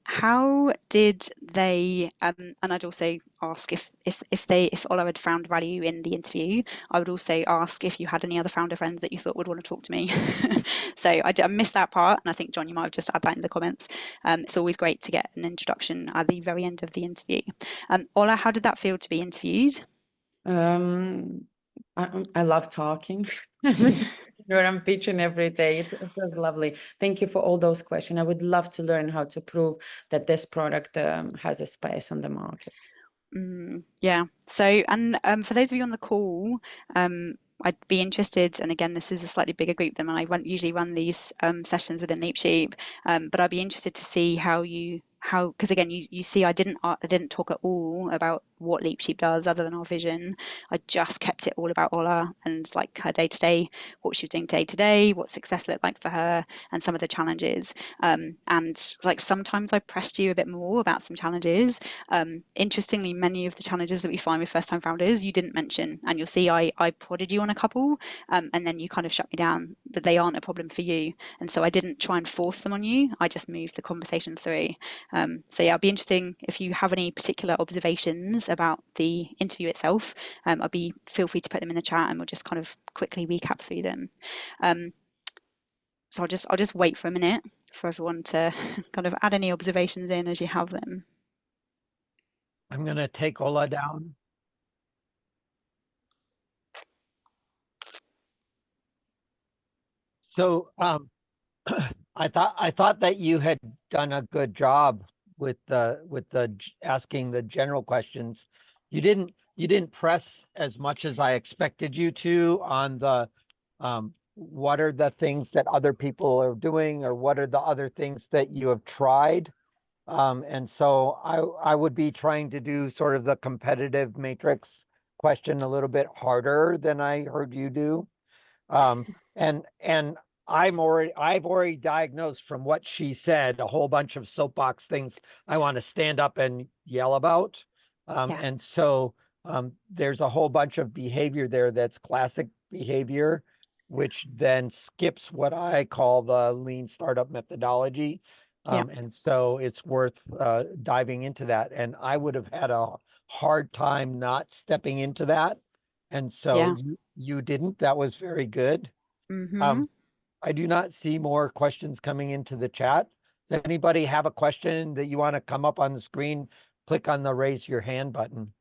How did they, and I'd also ask if Ola had found value in the interview, I would also ask if you had any other founder friends that you thought would want to talk to me. So I missed that part, and I think, John, you might have just add that in the comments. It's always great to get an introduction at the very end of the interview. Ola, how did that feel to be interviewed? I love talking. I'm pitching every day. It was lovely. Thank you for all those questions. I would love to learn how to prove that this product has a space on the market. Yeah. So, and for those of you on the call, I'd be interested, and again, this is a slightly bigger group than I usually run these sessions within Leap Sheep, but I'd be interested to see because again, you see, I didn't talk at all about what Leap Sheep does other than our vision. I just kept it all about Ola and like her day to day, what she was doing day to day, what success looked like for her, and some of the challenges. And like sometimes I pressed you a bit more about some challenges. Interestingly, many of the challenges that we find with first time founders you didn't mention, and you'll see I prodded you on a couple, and then you kind of shut me down that they aren't a problem for you. And so I didn't try and force them on you. I just moved the conversation through. So yeah, it'll be interesting if you have any particular observations about the interview itself. Feel free to put them in the chat, and we'll just kind of quickly recap through them. So I'll just wait for a minute for everyone to kind of add any observations in as you have them. I'm going to take Ola down. So I thought that you had done a good job with asking the general questions. You didn't press as much as I expected you to on the what are the things that other people are doing, or what are the other things that you have tried. And so I would be trying to do sort of the competitive matrix question a little bit harder than I heard you do. And I've already diagnosed from what she said a whole bunch of soapbox things I want to stand up and yell about. And so there's a whole bunch of behavior there that's classic behavior, which then skips what I call the lean startup methodology. And so it's worth diving into that. And I would have had a hard time not stepping into that. And so you didn't. That was very good. I do not see more questions coming into the chat. Does anybody have a question that you want to come up on the screen? Click on the raise your hand button.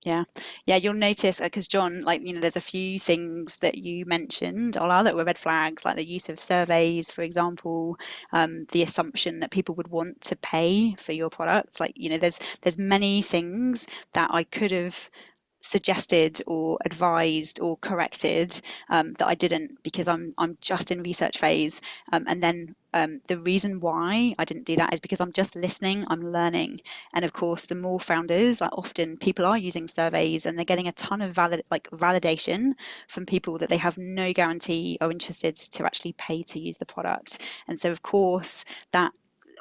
Yeah, you'll notice, because John, like, there's a few things that you mentioned, Ola, that were red flags, like the use of surveys, for example, the assumption that people would want to pay for your product. Like, there's many things that I could have suggested or advised or corrected that I didn't, because I'm just in research phase, and then the reason why I didn't do that is because I'm just listening, I'm learning. And of course, the more founders, like, often people are using surveys and they're getting a ton of validation from people that they have no guarantee are interested to actually pay to use the product. And so of course that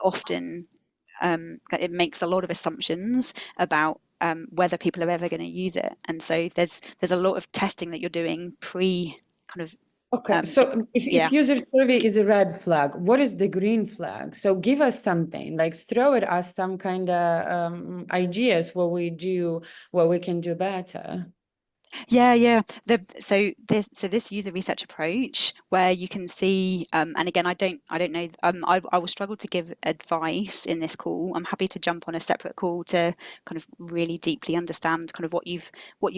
often it makes a lot of assumptions about whether people are ever going to use it. And so there's a lot of testing that you're doing pre kind of. Okay, so if user survey is a red flag, what is the green flag? So give us something, like throw at us some kind of ideas what we can do better. So this user research approach, where you can see, and again, I don't know, I will struggle to give advice in this call. I'm happy to jump on a separate call to kind of really deeply understand kind of what you've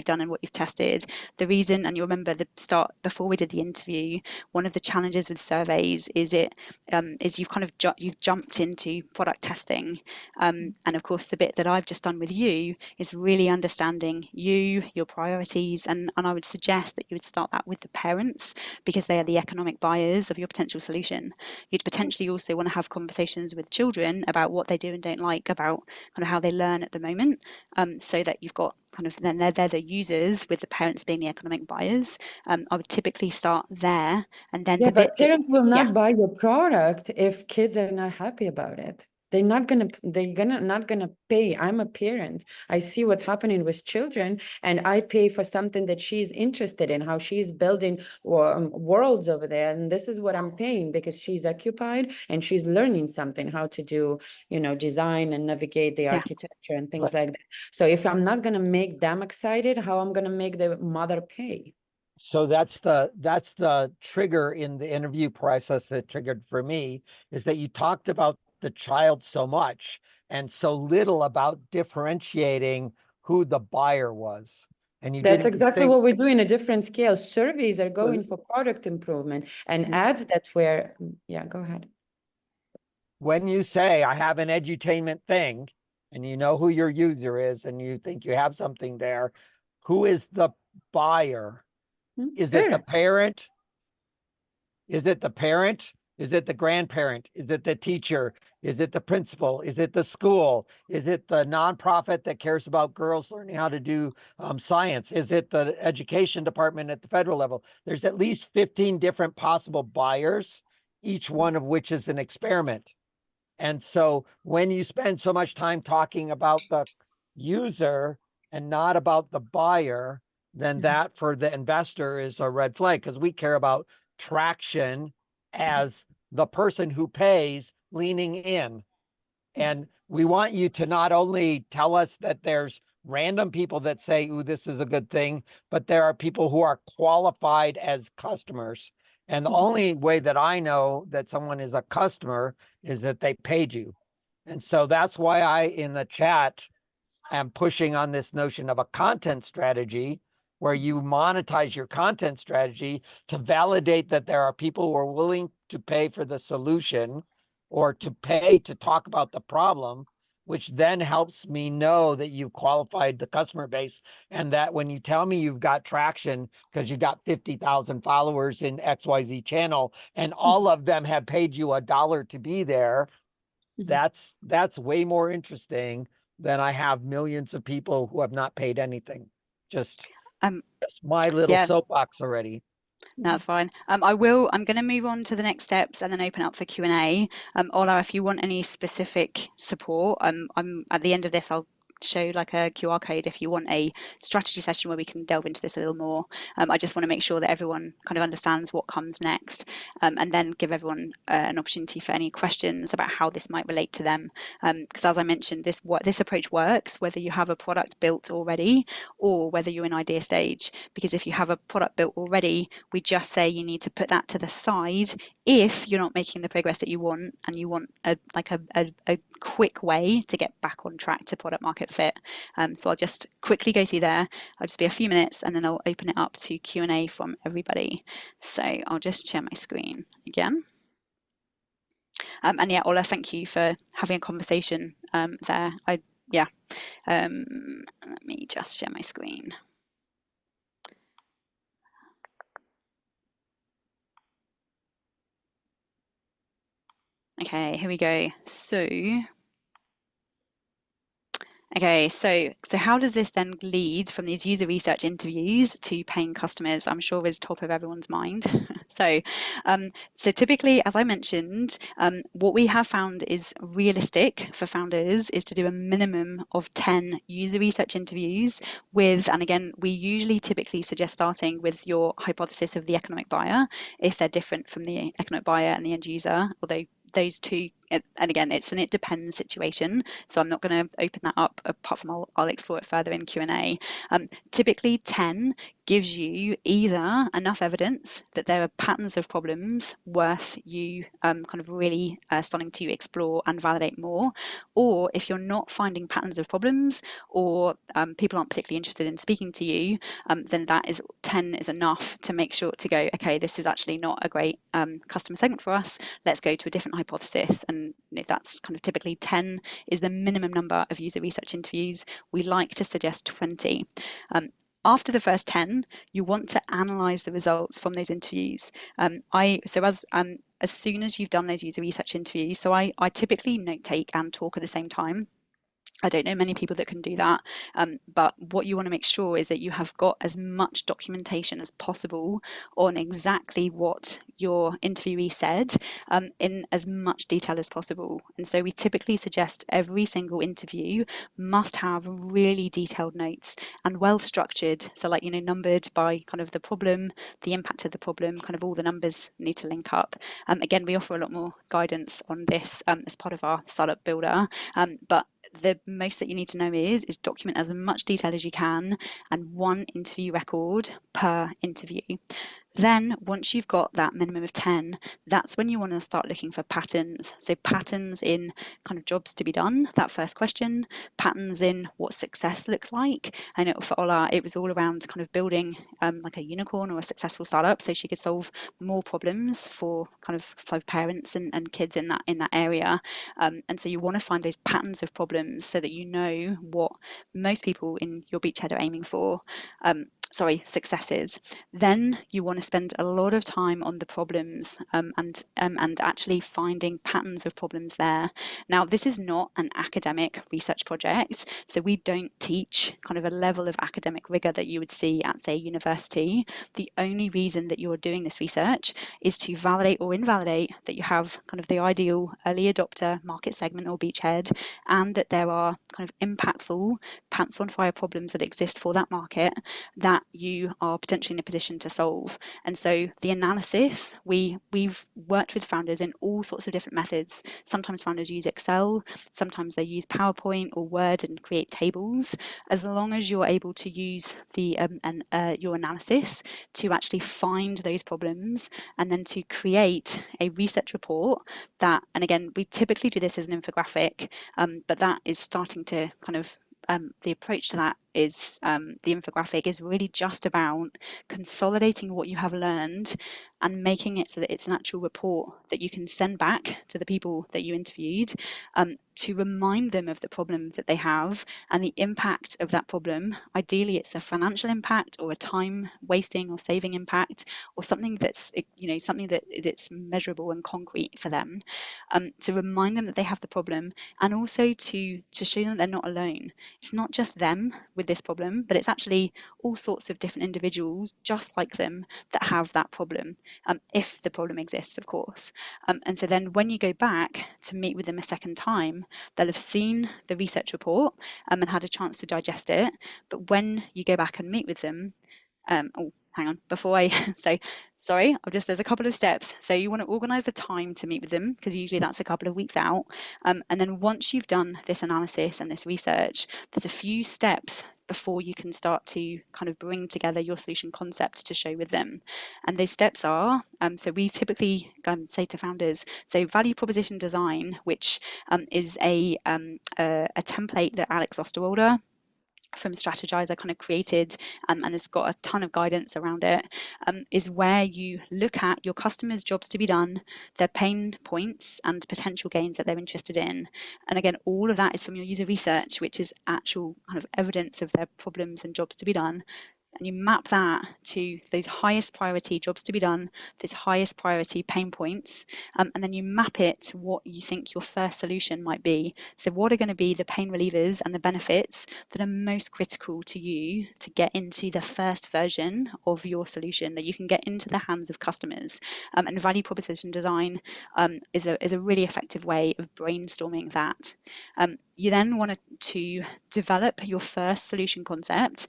done and what you've tested. The reason, and you remember the start before we did the interview, one of the challenges with surveys is you've kind of you've jumped into product testing, and of course the bit that I've just done with you is really understanding your priorities. And I would suggest that you would start that with the parents, because they are the economic buyers of your potential solution. You'd potentially also want to have conversations with children about what they do and don't like, about kind of how they learn at the moment, so that you've got kind of, then they're the users with the parents being the economic buyers. I would typically start there, and then but parents will not buy your product if kids are not happy about it. They're not gonna pay. I'm a parent. I see what's happening with children, and I pay for something that she's interested in, how she's building worlds over there. And this is what I'm paying, because she's occupied and she's learning something, how to do, design and navigate the architecture and things like that. So if I'm not gonna make them excited, how I'm gonna make the mother pay? So that's the trigger in the interview process that triggered for me, is that you talked about the child so much and so little about differentiating who the buyer was. And you That's didn't exactly think, what we do in a different scale. Surveys are going for product improvement, and ads, that's where, go ahead. when you say I have an edutainment thing and you know who your user is and you think you have something there, who is the buyer? Is it the parent? Is it the parent Is it the grandparent? Is it the teacher? Is it the principal? Is it the school? Is it the nonprofit that cares about girls learning how to do science? Is it the education department at the federal level? There's at least 15 different possible buyers, each one of which is an experiment. And so when you spend so much time talking about the user and not about the buyer, then that for the investor is a red flag, because we care about traction as the person who pays leaning in. And we want you to not only tell us that there's random people that say, ooh, this is a good thing, but there are people who are qualified as customers. And the only way that I know that someone is a customer is that they paid you. And so that's why I, in the chat, am pushing on this notion of a content strategy, where you monetize your content strategy to validate that there are people who are willing to pay for the solution or to pay to talk about the problem, which then helps me know that you've qualified the customer base, and that when you tell me you've got traction because you got 50,000 followers in XYZ channel and all of them have paid you $1 to be there, that's way more interesting than I have millions of people who have not paid anything. Just my little soapbox already. No, that's fine. I'm going to move on to the next steps and then open up for Q&A. Ola, if you want any specific support, I'm at the end of this, I'll show like a QR code if you want a strategy session where we can delve into this a little more. I just want to make sure that everyone kind of understands what comes next, and then give everyone an opportunity for any questions about how this might relate to them. Because as I mentioned, this approach works whether you have a product built already or whether you're in idea stage. Because if you have a product built already, we just say you need to put that to the side if you're not making the progress that you want, and you want a quick way to get back on track to product market fit. So I'll just quickly go through there. I'll just be a few minutes and then I'll open it up to Q&A from everybody. So I'll just share my screen again. And yeah, Ola, thank you for having a conversation there. Let me just share my screen. Okay, here we go. So how does this then lead from these user research interviews to paying customers? I'm sure is top of everyone's mind. So typically, as I mentioned, what we have found is realistic for founders is to do a minimum of 10 user research interviews with, and again, we usually typically suggest starting with your hypothesis of the economic buyer, if they're different from the economic buyer and the end user, although those two, and again, it's an it depends situation, so I'm not going to open that up apart from I'll explore it further in Q&A. Typically 10 gives you either enough evidence that there are patterns of problems worth you kind of really starting to explore and validate more, or if you're not finding patterns of problems, or people aren't particularly interested in speaking to you, then that is 10 is enough to make sure to go, okay, this is actually not a great customer segment for us, let's go to a different hypothesis. And if that's kind of typically 10 is the minimum number of user research interviews, we like to suggest 20. After the first 10, you want to analyze the results from those interviews. As soon as you've done those user research interviews, so I typically note take and talk at the same time. I don't know many people that can do that, but what you want to make sure is that you have got as much documentation as possible on exactly what your interviewee said in as much detail as possible. And so we typically suggest every single interview must have really detailed notes and well structured. So like, numbered by kind of the problem, the impact of the problem, kind of all the numbers need to link up. Again, we offer a lot more guidance on this as part of our startup builder, but the most that you need to know is document as much detail as you can, and one interview record per interview. Then once you've got that minimum of 10, that's when you want to start looking for patterns. So patterns in kind of jobs to be done, that first question, patterns in what success looks like. I know for Ola, it was all around kind of building like a unicorn or a successful startup, so she could solve more problems for kind of for parents and kids in that area. And so you want to find those patterns of problems so that you know what most people in your beachhead are aiming for. successes. Then you want to spend a lot of time on the problems and actually finding patterns of problems there. Now, this is not an academic research project, so we don't teach kind of a level of academic rigor that you would see at, say, university. The only reason that you're doing this research is to validate or invalidate that you have kind of the ideal early adopter market segment or beachhead, and that there are kind of impactful pants on fire problems that exist for that market that you are potentially in a position to solve. And so the analysis, we've worked with founders in all sorts of different methods. Sometimes founders use Excel, sometimes they use PowerPoint or Word and create tables. As long as you're able to use the your analysis to actually find those problems and then to create a research report that, and again, we typically do this as an infographic, but that is starting to kind of the approach to that is the infographic is really just about consolidating what you have learned and making it so that it's an actual report that you can send back to the people that you interviewed to remind them of the problems that they have and the impact of that problem. Ideally, it's a financial impact or a time wasting or saving impact or something that's, something that's measurable and concrete for them, to remind them that they have the problem, and also to show them that they're not alone. It's not just them with this problem, but it's actually all sorts of different individuals just like them that have that problem, if the problem exists, of course. And so then when you go back to meet with them a second time, they'll have seen the research report and had a chance to digest it. But when you go back and meet with them, oh, hang on, before I say, sorry, there's a couple of steps. So you want to organise the time to meet with them, because usually that's a couple of weeks out. And then once you've done this analysis and this research, there's a few steps before you can start to kind of bring together your solution concept to show with them. And those steps are, so we typically say to founders, so value proposition design, which is a template that Alex Osterwalder from Strategizer kind of created, and it's got a ton of guidance around it, is where you look at your customers' jobs to be done, their pain points and potential gains that they're interested in. And again, all of that is from your user research, which is actual kind of evidence of their problems and jobs to be done. And you map that to those highest priority jobs to be done, those highest priority pain points, and then you map it to what you think your first solution might be. So what are going to be the pain relievers and the benefits that are most critical to you to get into the first version of your solution, that you can get into the hands of customers. And value proposition design is a really effective way of brainstorming that. You then want to develop your first solution concept.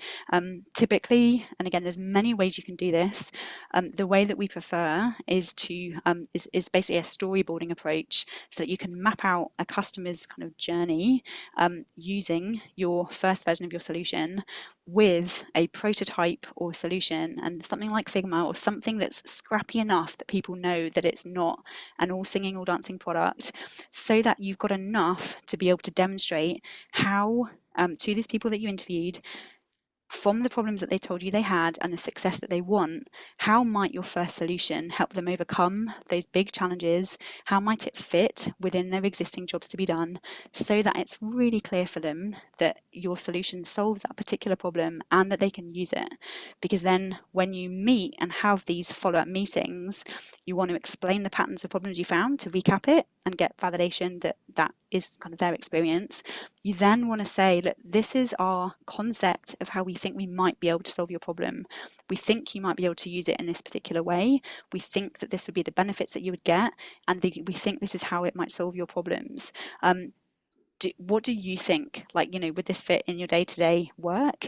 Typically, and again, there's many ways you can do this. The way that we prefer is is basically a storyboarding approach, so that you can map out a customer's kind of journey using your first version of your solution with a prototype or solution, and something like Figma or something that's scrappy enough that people know that it's not an all singing, all dancing product, so that you've got enough to be able to demonstrate how to these people that you interviewed, from the problems that they told you they had and the success that they want, how might your first solution help them overcome those big challenges? How might it fit within their existing jobs to be done, so that it's really clear for them that your solution solves that particular problem and that they can use it? Because then when you meet and have these follow-up meetings, you want to explain the patterns of problems you found to recap it and get validation that that is kind of their experience. You then want to say, look, this is our concept of how we think we might be able to solve your problem. We think you might be able to use it in this particular way. We think that this would be the benefits that you would get, and we think this is how it might solve your problems. What do you think? Like, would this fit in your day-to-day work?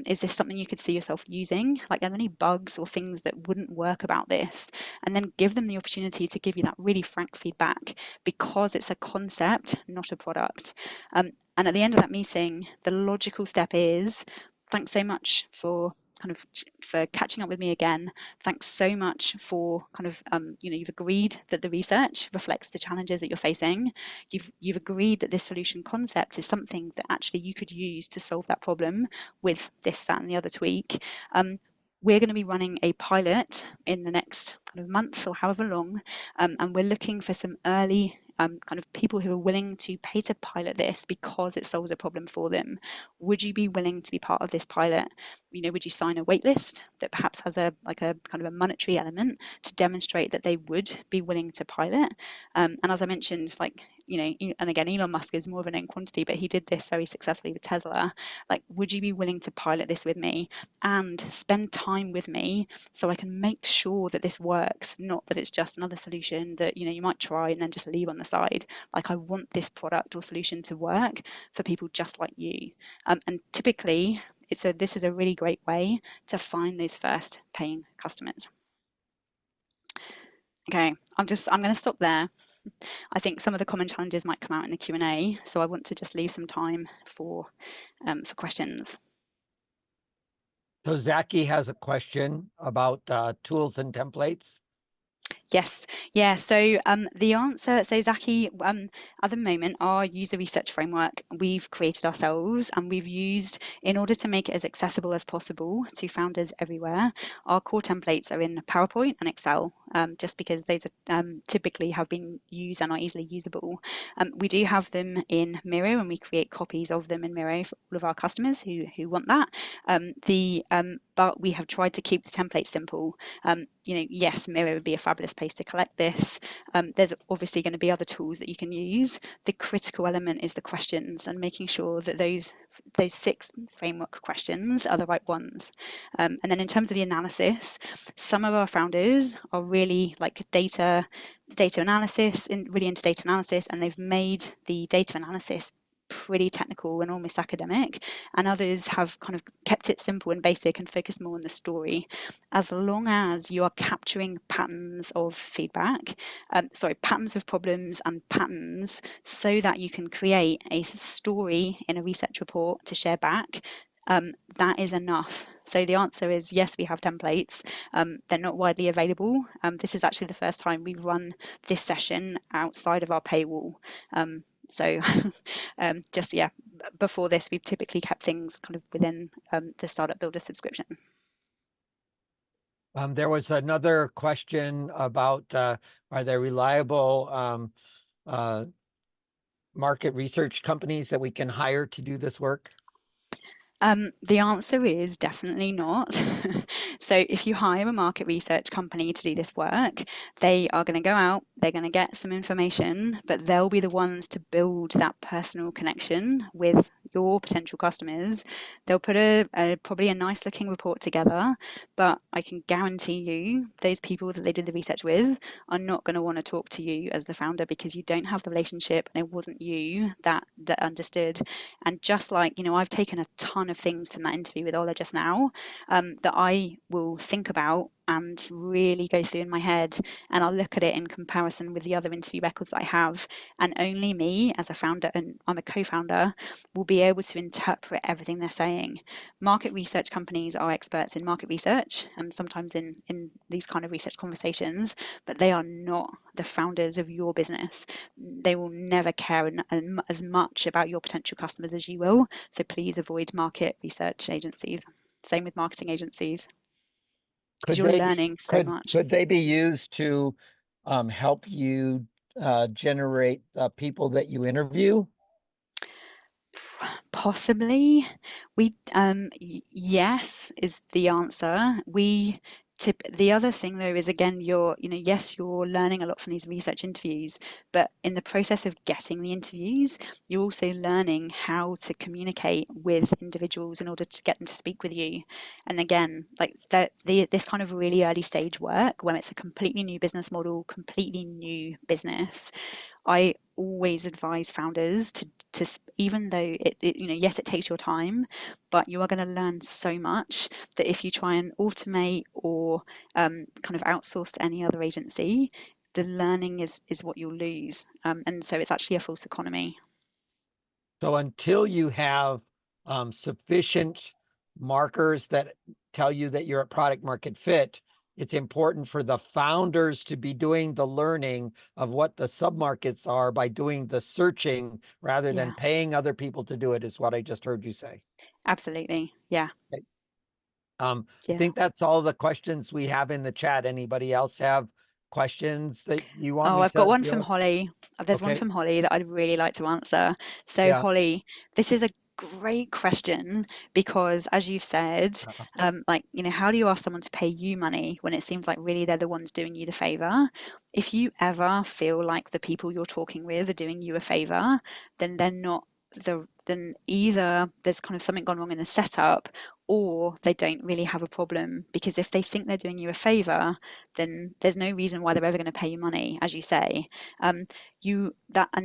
Is this something you could see yourself using? Like, are there any bugs or things that wouldn't work about this? And then give them the opportunity to give you that really frank feedback, because it's a concept, not a product. And at the end of that meeting, the logical step is, thanks so much for catching up with me again. Thanks so much for you've agreed that the research reflects the challenges that you're facing. You've agreed that this solution concept is something that actually you could use to solve that problem with this, that, and the other tweak. We're going to be running a pilot in the next kind of month or however long, and we're looking for some early kind of people who are willing to pay to pilot this because it solves a problem for them. Would you be willing to be part of this pilot? You know, would you sign a wait list that perhaps has a kind of a monetary element to demonstrate that they would be willing to pilot? And as I mentioned, like, you know, and again, Elon Musk is more of a known quantity, but he did this very successfully with Tesla. Like, would you be willing to pilot this with me and spend time with me so I can make sure that this works, not that it's just another solution that, you know, you might try and then just leave on the side. Like, I want this product or solution to work for people just like you. And typically, this is a really great way to find those first paying customers. Okay, I'm going to stop there. I think some of the common challenges might come out in the Q&A, so I want to just leave some time for questions. So Zaki has a question about tools and templates. Yes, yeah. So the answer, so Zaki, at the moment, our user research framework we've created ourselves, and we've used, in order to make it as accessible as possible to founders everywhere, our core templates are in PowerPoint and Excel, just because those are, typically have been used and are easily usable. We do have them in Miro, and we create copies of them in Miro for all of our customers who want that. But we have tried to keep the template simple. You know, yes, Miro would be a fabulous place to collect this. There's obviously going to be other tools that you can use. The critical element is the questions and making sure that those 6 framework questions are the right ones. And then in terms of the analysis, some of our founders are really like data analysis, really into data analysis, and they've made the data analysis pretty technical and almost academic, and others have kind of kept it simple and basic and focused more on the story. As long as you are capturing patterns of feedback, patterns of problems and patterns, so that you can create a story in a research report to share back, that is enough. So the answer is yes, we have templates. They're not widely available. This is actually the first time we've run this session outside of our paywall. So just, yeah, before this, we've typically kept things kind of within the Startup Builder subscription. There was another question about, are there reliable market research companies that we can hire to do this work? The answer is definitely not. So if you hire a market research company to do this work, they are going to go out, they're going to get some information, but they'll be the ones to build that personal connection with your potential customers. They'll put probably a nice looking report together, but I can guarantee you those people that they did the research with are not going to want to talk to you as the founder, because you don't have the relationship and it wasn't you that understood. And just like, you know, I've taken a ton of things from that interview with Ola just now that I will think about and really go through in my head, and I'll look at it in comparison with the other interview records that I have, and only me as a founder, and I'm a co-founder, will be able to interpret everything they're saying. Market research companies are experts in market research and sometimes in these kind of research conversations, but they are not the founders of your business. They will never care as much about your potential customers as you will. So please avoid market research agencies. Same with marketing agencies, because you're learning so much. Could they be used to help you generate people that you interview? Possibly. Yes is the answer. The other thing though is, again, yes, you're learning a lot from these research interviews, but in the process of getting the interviews, you're also learning how to communicate with individuals in order to get them to speak with you. And again, like this kind of really early stage work, when it's a completely new business model, completely new business, I always advise founders to even though yes, it takes your time, but you are going to learn so much that if you try and automate or kind of outsource to any other agency, the learning is what you'll lose. And so it's actually a false economy. So until you have sufficient markers that tell you that you're at product market fit, it's important for the founders to be doing the learning of what the submarkets are by doing the searching rather than paying other people to do it, is what I just heard you say. Absolutely. Yeah. I think that's all the questions we have in the chat. Anybody else have questions that you want Oh, me I've got to one deal from with? Holly. There's one Okay. from Holly that I'd really like to answer. So, Yeah. Holly, this is a great question because, as you've said, like, you know, how do you ask someone to pay you money when it seems like really they're the ones doing you the favor? If you ever feel like the people you're talking with are doing you a favor, then they're not then either there's kind of something gone wrong in the setup, or they don't really have a problem, because if they think they're doing you a favor, then there's no reason why they're ever going to pay you money, as you say. And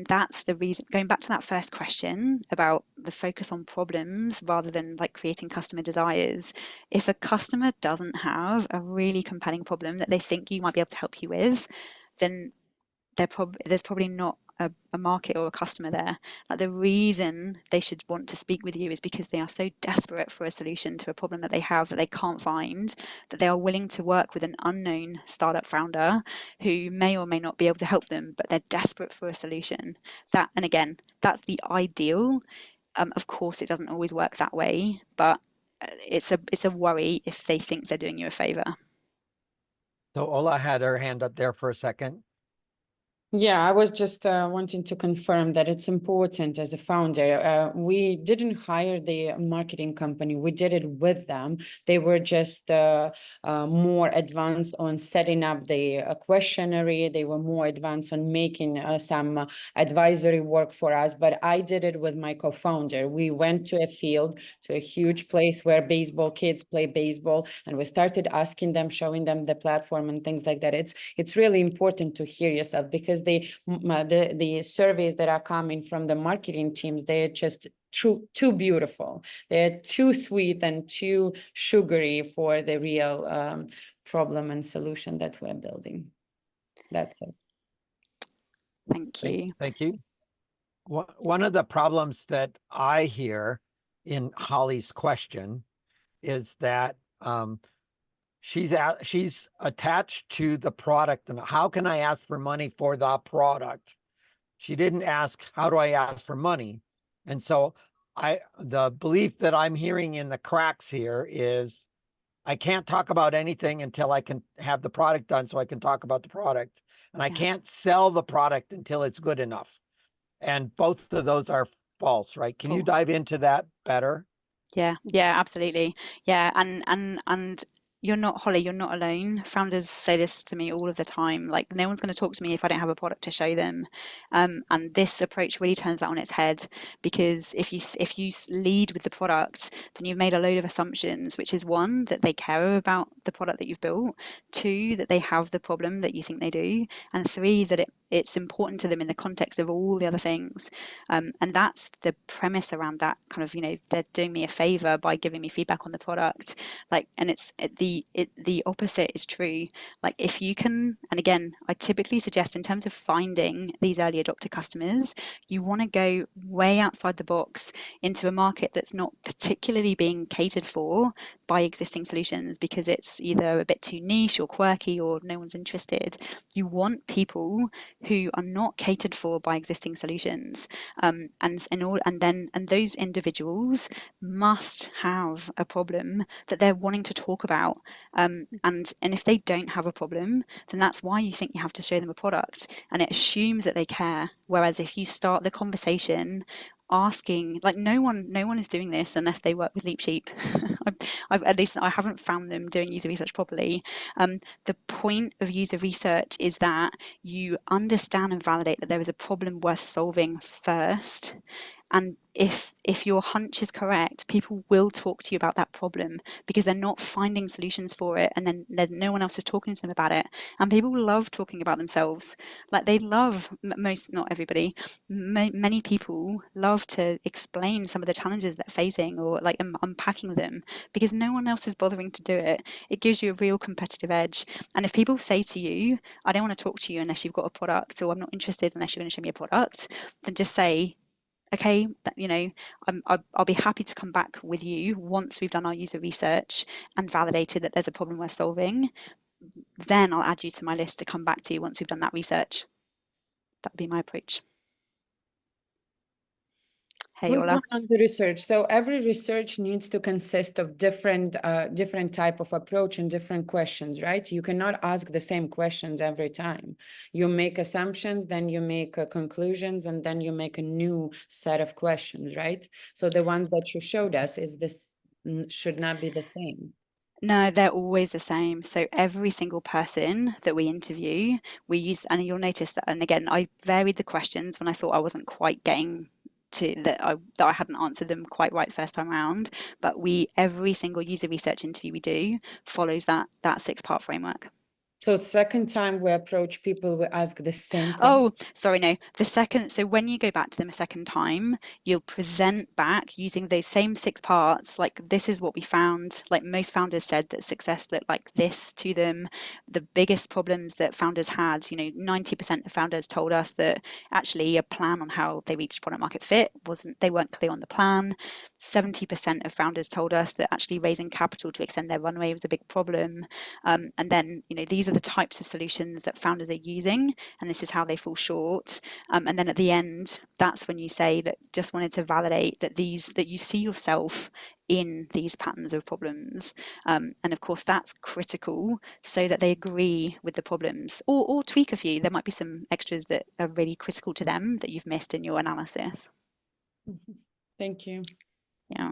that's the reason, going back to that first question about the focus on problems rather than like creating customer desires. If a customer doesn't have a really compelling problem that they think you might be able to help you with, then there's probably not a market or a customer there. Like, the reason they should want to speak with you is because they are so desperate for a solution to a problem that they have that they can't find, that they are willing to work with an unknown startup founder who may or may not be able to help them, but they're desperate for a solution. And again, that's the ideal. Of course, it doesn't always work that way, but it's a worry if they think they're doing you a favor. So Ola had her hand up there for a second. Yeah, I was just wanting to confirm that it's important as a founder. We didn't hire the marketing company. We did it with them. They were just more advanced on setting up the questionnaire. They were more advanced on making some advisory work for us. But I did it with my co-founder. We went to a field, to a huge place where baseball kids play baseball, and we started asking them, showing them the platform and things like that. It's really important to hear yourself, because the surveys that are coming from the marketing teams, they're just too beautiful. They're too sweet and too sugary for the real problem and solution that we're building. That's it. Thank you. Thank you. One of the problems that I hear in Holly's question is that she's attached to the product, and how can I ask for money for the product? She didn't ask, how do I ask for money? And so the belief that I'm hearing in the cracks here is, I can't talk about anything until I can have the product done so I can talk about the product. And I can't sell the product until it's good enough. And both of those are false, right? Can you dive into that better? Yeah, absolutely. Yeah, and you're not, Holly, you're not alone. Founders say this to me all of the time. Like, no one's going to talk to me if I don't have a product to show them. And this approach really turns that on its head, because if you lead with the product, then you've made a load of assumptions, which is, one, that they care about the product that you've built, two, that they have the problem that you think they do, and three, that it's important to them in the context of all the other things. And that's the premise around that kind of, they're doing me a favor by giving me feedback on the product. Like, and the opposite is true. Like, if you can, and again, I typically suggest, in terms of finding these early adopter customers, you want to go way outside the box into a market that's not particularly being catered for by existing solutions, because it's either a bit too niche or quirky or no one's interested. You want people who are not catered for by existing solutions, and those individuals must have a problem that they're wanting to talk about, and if they don't have a problem, then that's why you think you have to show them a product, and it assumes that they care. Whereas if you start the conversation asking, like, no one is doing this unless they work with Leap Sheep. At least I haven't found them doing user research properly. The point of user research is that you understand and validate that there is a problem worth solving first. And if your hunch is correct, people will talk to you about that problem, because they're not finding solutions for it, and then no one else is talking to them about it. And people love talking about themselves. Like, they love, not everybody, many people love to explain some of the challenges they're facing, or like unpacking them, because no one else is bothering to do it. It gives you a real competitive edge. And if people say to you, I don't want to talk to you unless you've got a product, or I'm not interested unless you're going to show me a product, then just say, okay, I'll be happy to come back with you once we've done our user research and validated that there's a problem worth solving. Then I'll add you to my list to come back to you once we've done that research. That would be my approach. Hey, Ola. On the research. So every research needs to consist of different type of approach and different questions, right? You cannot ask the same questions every time. You make assumptions, then you make conclusions, and then you make a new set of questions, right? So the ones that you showed us should not be the same. No, they're always the same. So every single person that we interview, we use, and you'll notice that, and again, I varied the questions when I thought I wasn't quite getting to that I hadn't answered them quite right first time around. But every single user research interview we do follows that 6-part framework. So second time we approach people, we ask the same question. Oh, sorry, no. So when you go back to them a second time, you'll present back using those same 6 parts. Like, this is what we found. Like, most founders said that success looked like this to them. The biggest problems that founders had, 90% of founders told us that actually a plan on how they reached product market fit they weren't clear on the plan. 70% of founders told us that actually raising capital to extend their runway was a big problem. And then, these are the types of solutions that founders are using, and this is how they fall short. And then at the end, that's when you say that just wanted to validate that you see yourself in these patterns of problems. And of course, that's critical so that they agree with the problems or tweak a few. There might be some extras that are really critical to them that you've missed in your analysis. Thank you. Yeah.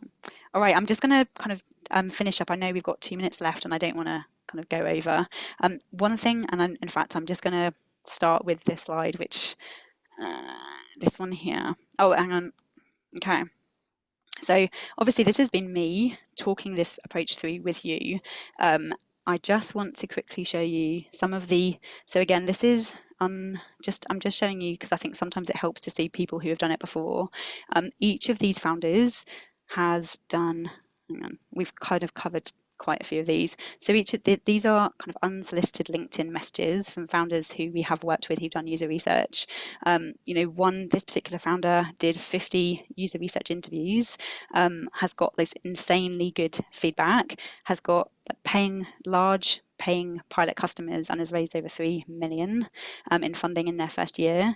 All right, I'm just going to kind of finish up. I know we've got 2 minutes left and I don't want to kind of go over. One thing, and in fact, I'm just going to start with this slide, which this one here. Oh, hang on. Okay. So obviously this has been me talking this approach through with you. I just want to quickly show you some of so again, this is I'm just showing you because I think sometimes it helps to see people who have done it before. Each of these founders has done, hang on, we've kind of covered quite a few of these. So these are kind of unsolicited LinkedIn messages from founders who we have worked with who've done user research. This particular founder did 50 user research interviews, has got this insanely good feedback, has got large paying pilot customers, and has raised over 3 million in funding in their first year.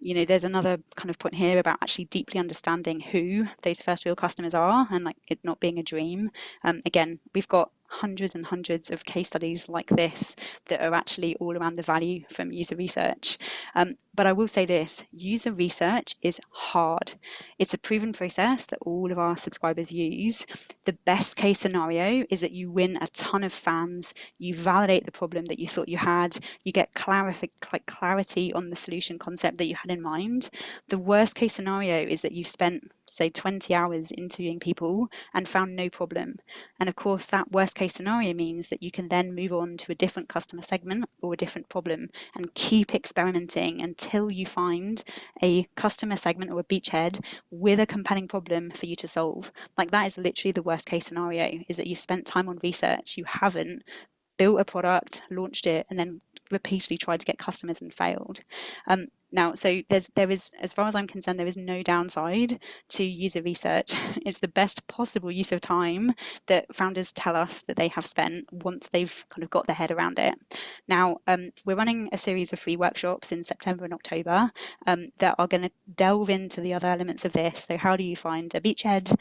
There's another kind of point here about actually deeply understanding who those first real customers are and like it not being a dream. Again, we've got hundreds and hundreds of case studies like this that are actually all around the value from user research. But I will say this, user research is hard. It's a proven process that all of our subscribers use. The best case scenario is that you win a ton of fans, you validate the problem that you thought you had, you get clarity on the solution concept that you had in mind. The worst case scenario is that you've spent, say, 20 hours interviewing people and found no problem. And of course, that worst case scenario means that you can then move on to a different customer segment or a different problem and keep experimenting until you find a customer segment or a beachhead with a compelling problem for you to solve. Like, that is literally the worst case scenario, is that you've spent time on research, you haven't built a product, launched it, and then repeatedly tried to get customers and failed. Now, so there is, as far as I'm concerned, there is no downside to user research. It's the best possible use of time that founders tell us that they have spent once they've kind of got their head around it. Now, we're running a series of free workshops in September and October that are going to delve into the other elements of this. So how do you find a beachhead?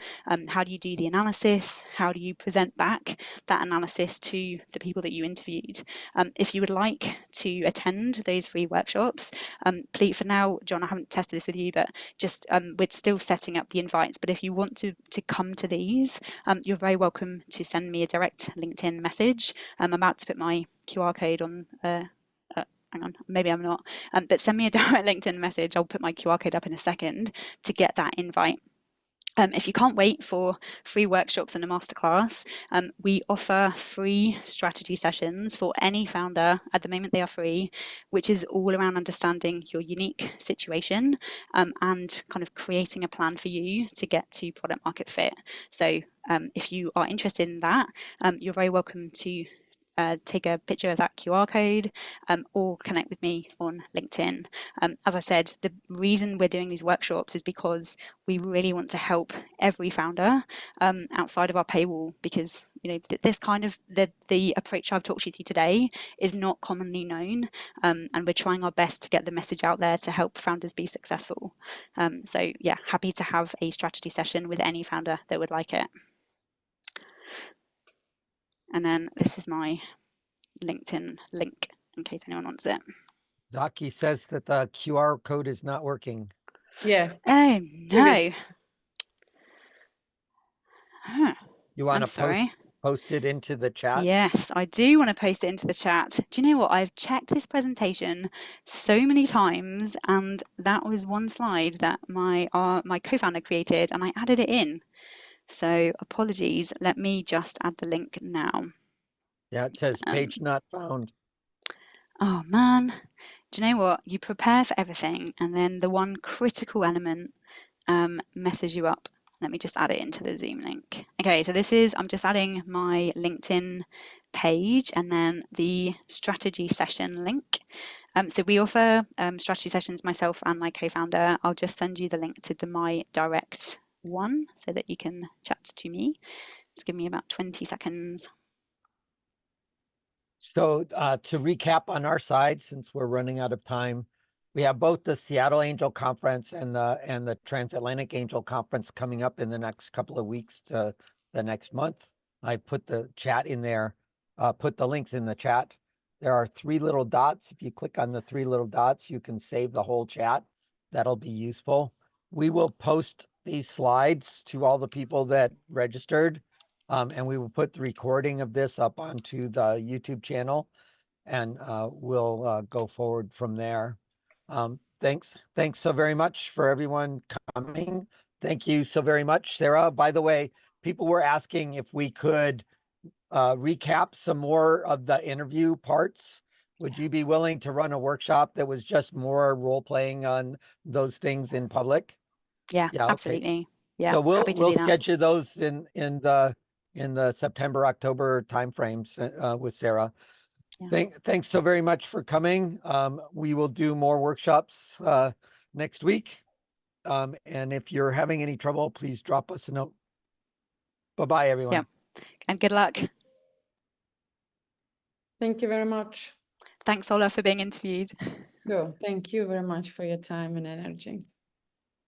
How do you do the analysis? How do you present back that analysis to the people that you interviewed? If you would like to attend those free workshops, please, for now, John, I haven't tested this with you, but just we're still setting up the invites. But if you want to come to these, you're very welcome to send me a direct LinkedIn message. I'm about to put my QR code on. Hang on, maybe I'm not, but send me a direct LinkedIn message. I'll put my QR code up in a second to get that invite. If you can't wait for free workshops and a masterclass, we offer free strategy sessions for any founder. At the moment, they are free, which is all around understanding your unique situation and kind of creating a plan for you to get to product market fit. So if you are interested in that, you're very welcome to take a picture of that QR code or connect with me on LinkedIn. As I said, the reason we're doing these workshops is because we really want to help every founder outside of our paywall, because this kind of the approach I've talked you through today is not commonly known, and we're trying our best to get the message out there to help founders be successful. So yeah, happy to have a strategy session with any founder that would like it. And then this is my LinkedIn link in case anyone wants it. Zaki says that the QR code is not working. Yeah. Oh no. Huh. You want I'm to sorry. post it into the chat? Yes, I do want to post it into the chat. Do you know what? I've checked this presentation so many times, and that was one slide that my co-founder created, and I added it in. So apologies. Let me just add the link now. Yeah, it says page not found. Oh man, do you know what? You prepare for everything, and then the one critical element messes you up. Let me just add it into the Zoom link. Okay, so I'm just adding my LinkedIn page and then the strategy session link. So we offer strategy sessions, myself and my co-founder. I'll just send you the link to my direct one so that you can chat to me. Just give me about 20 seconds. So to recap on our side, since we're running out of time, we have both the Seattle Angel Conference and the Transatlantic Angel Conference coming up in the next couple of weeks to the next month. I put the chat in there, put the links in the chat. There are 3 little dots. If you click on the 3 little dots, you can save the whole chat. That'll be useful. We will post these slides to all the people that registered. And we will put the recording of this up onto the YouTube channel, and we'll go forward from there. Thanks so very much for everyone coming. Thank you so very much, Sarah. By the way, people were asking if we could recap some more of the interview parts. Would you be willing to run a workshop that was just more role playing on those things in public? Yeah, Yeah, okay. absolutely. Yeah, So happy to we'll do that. schedule those in the September, October timeframes with Sarah. Yeah. Thanks so very much for coming. We will do more workshops next week. And if you're having any trouble, please drop us a note. Bye-bye, everyone. Yeah. And good luck. Thank you very much. Thanks, Ola, for being interviewed. Go. Thank you very much for your time and energy.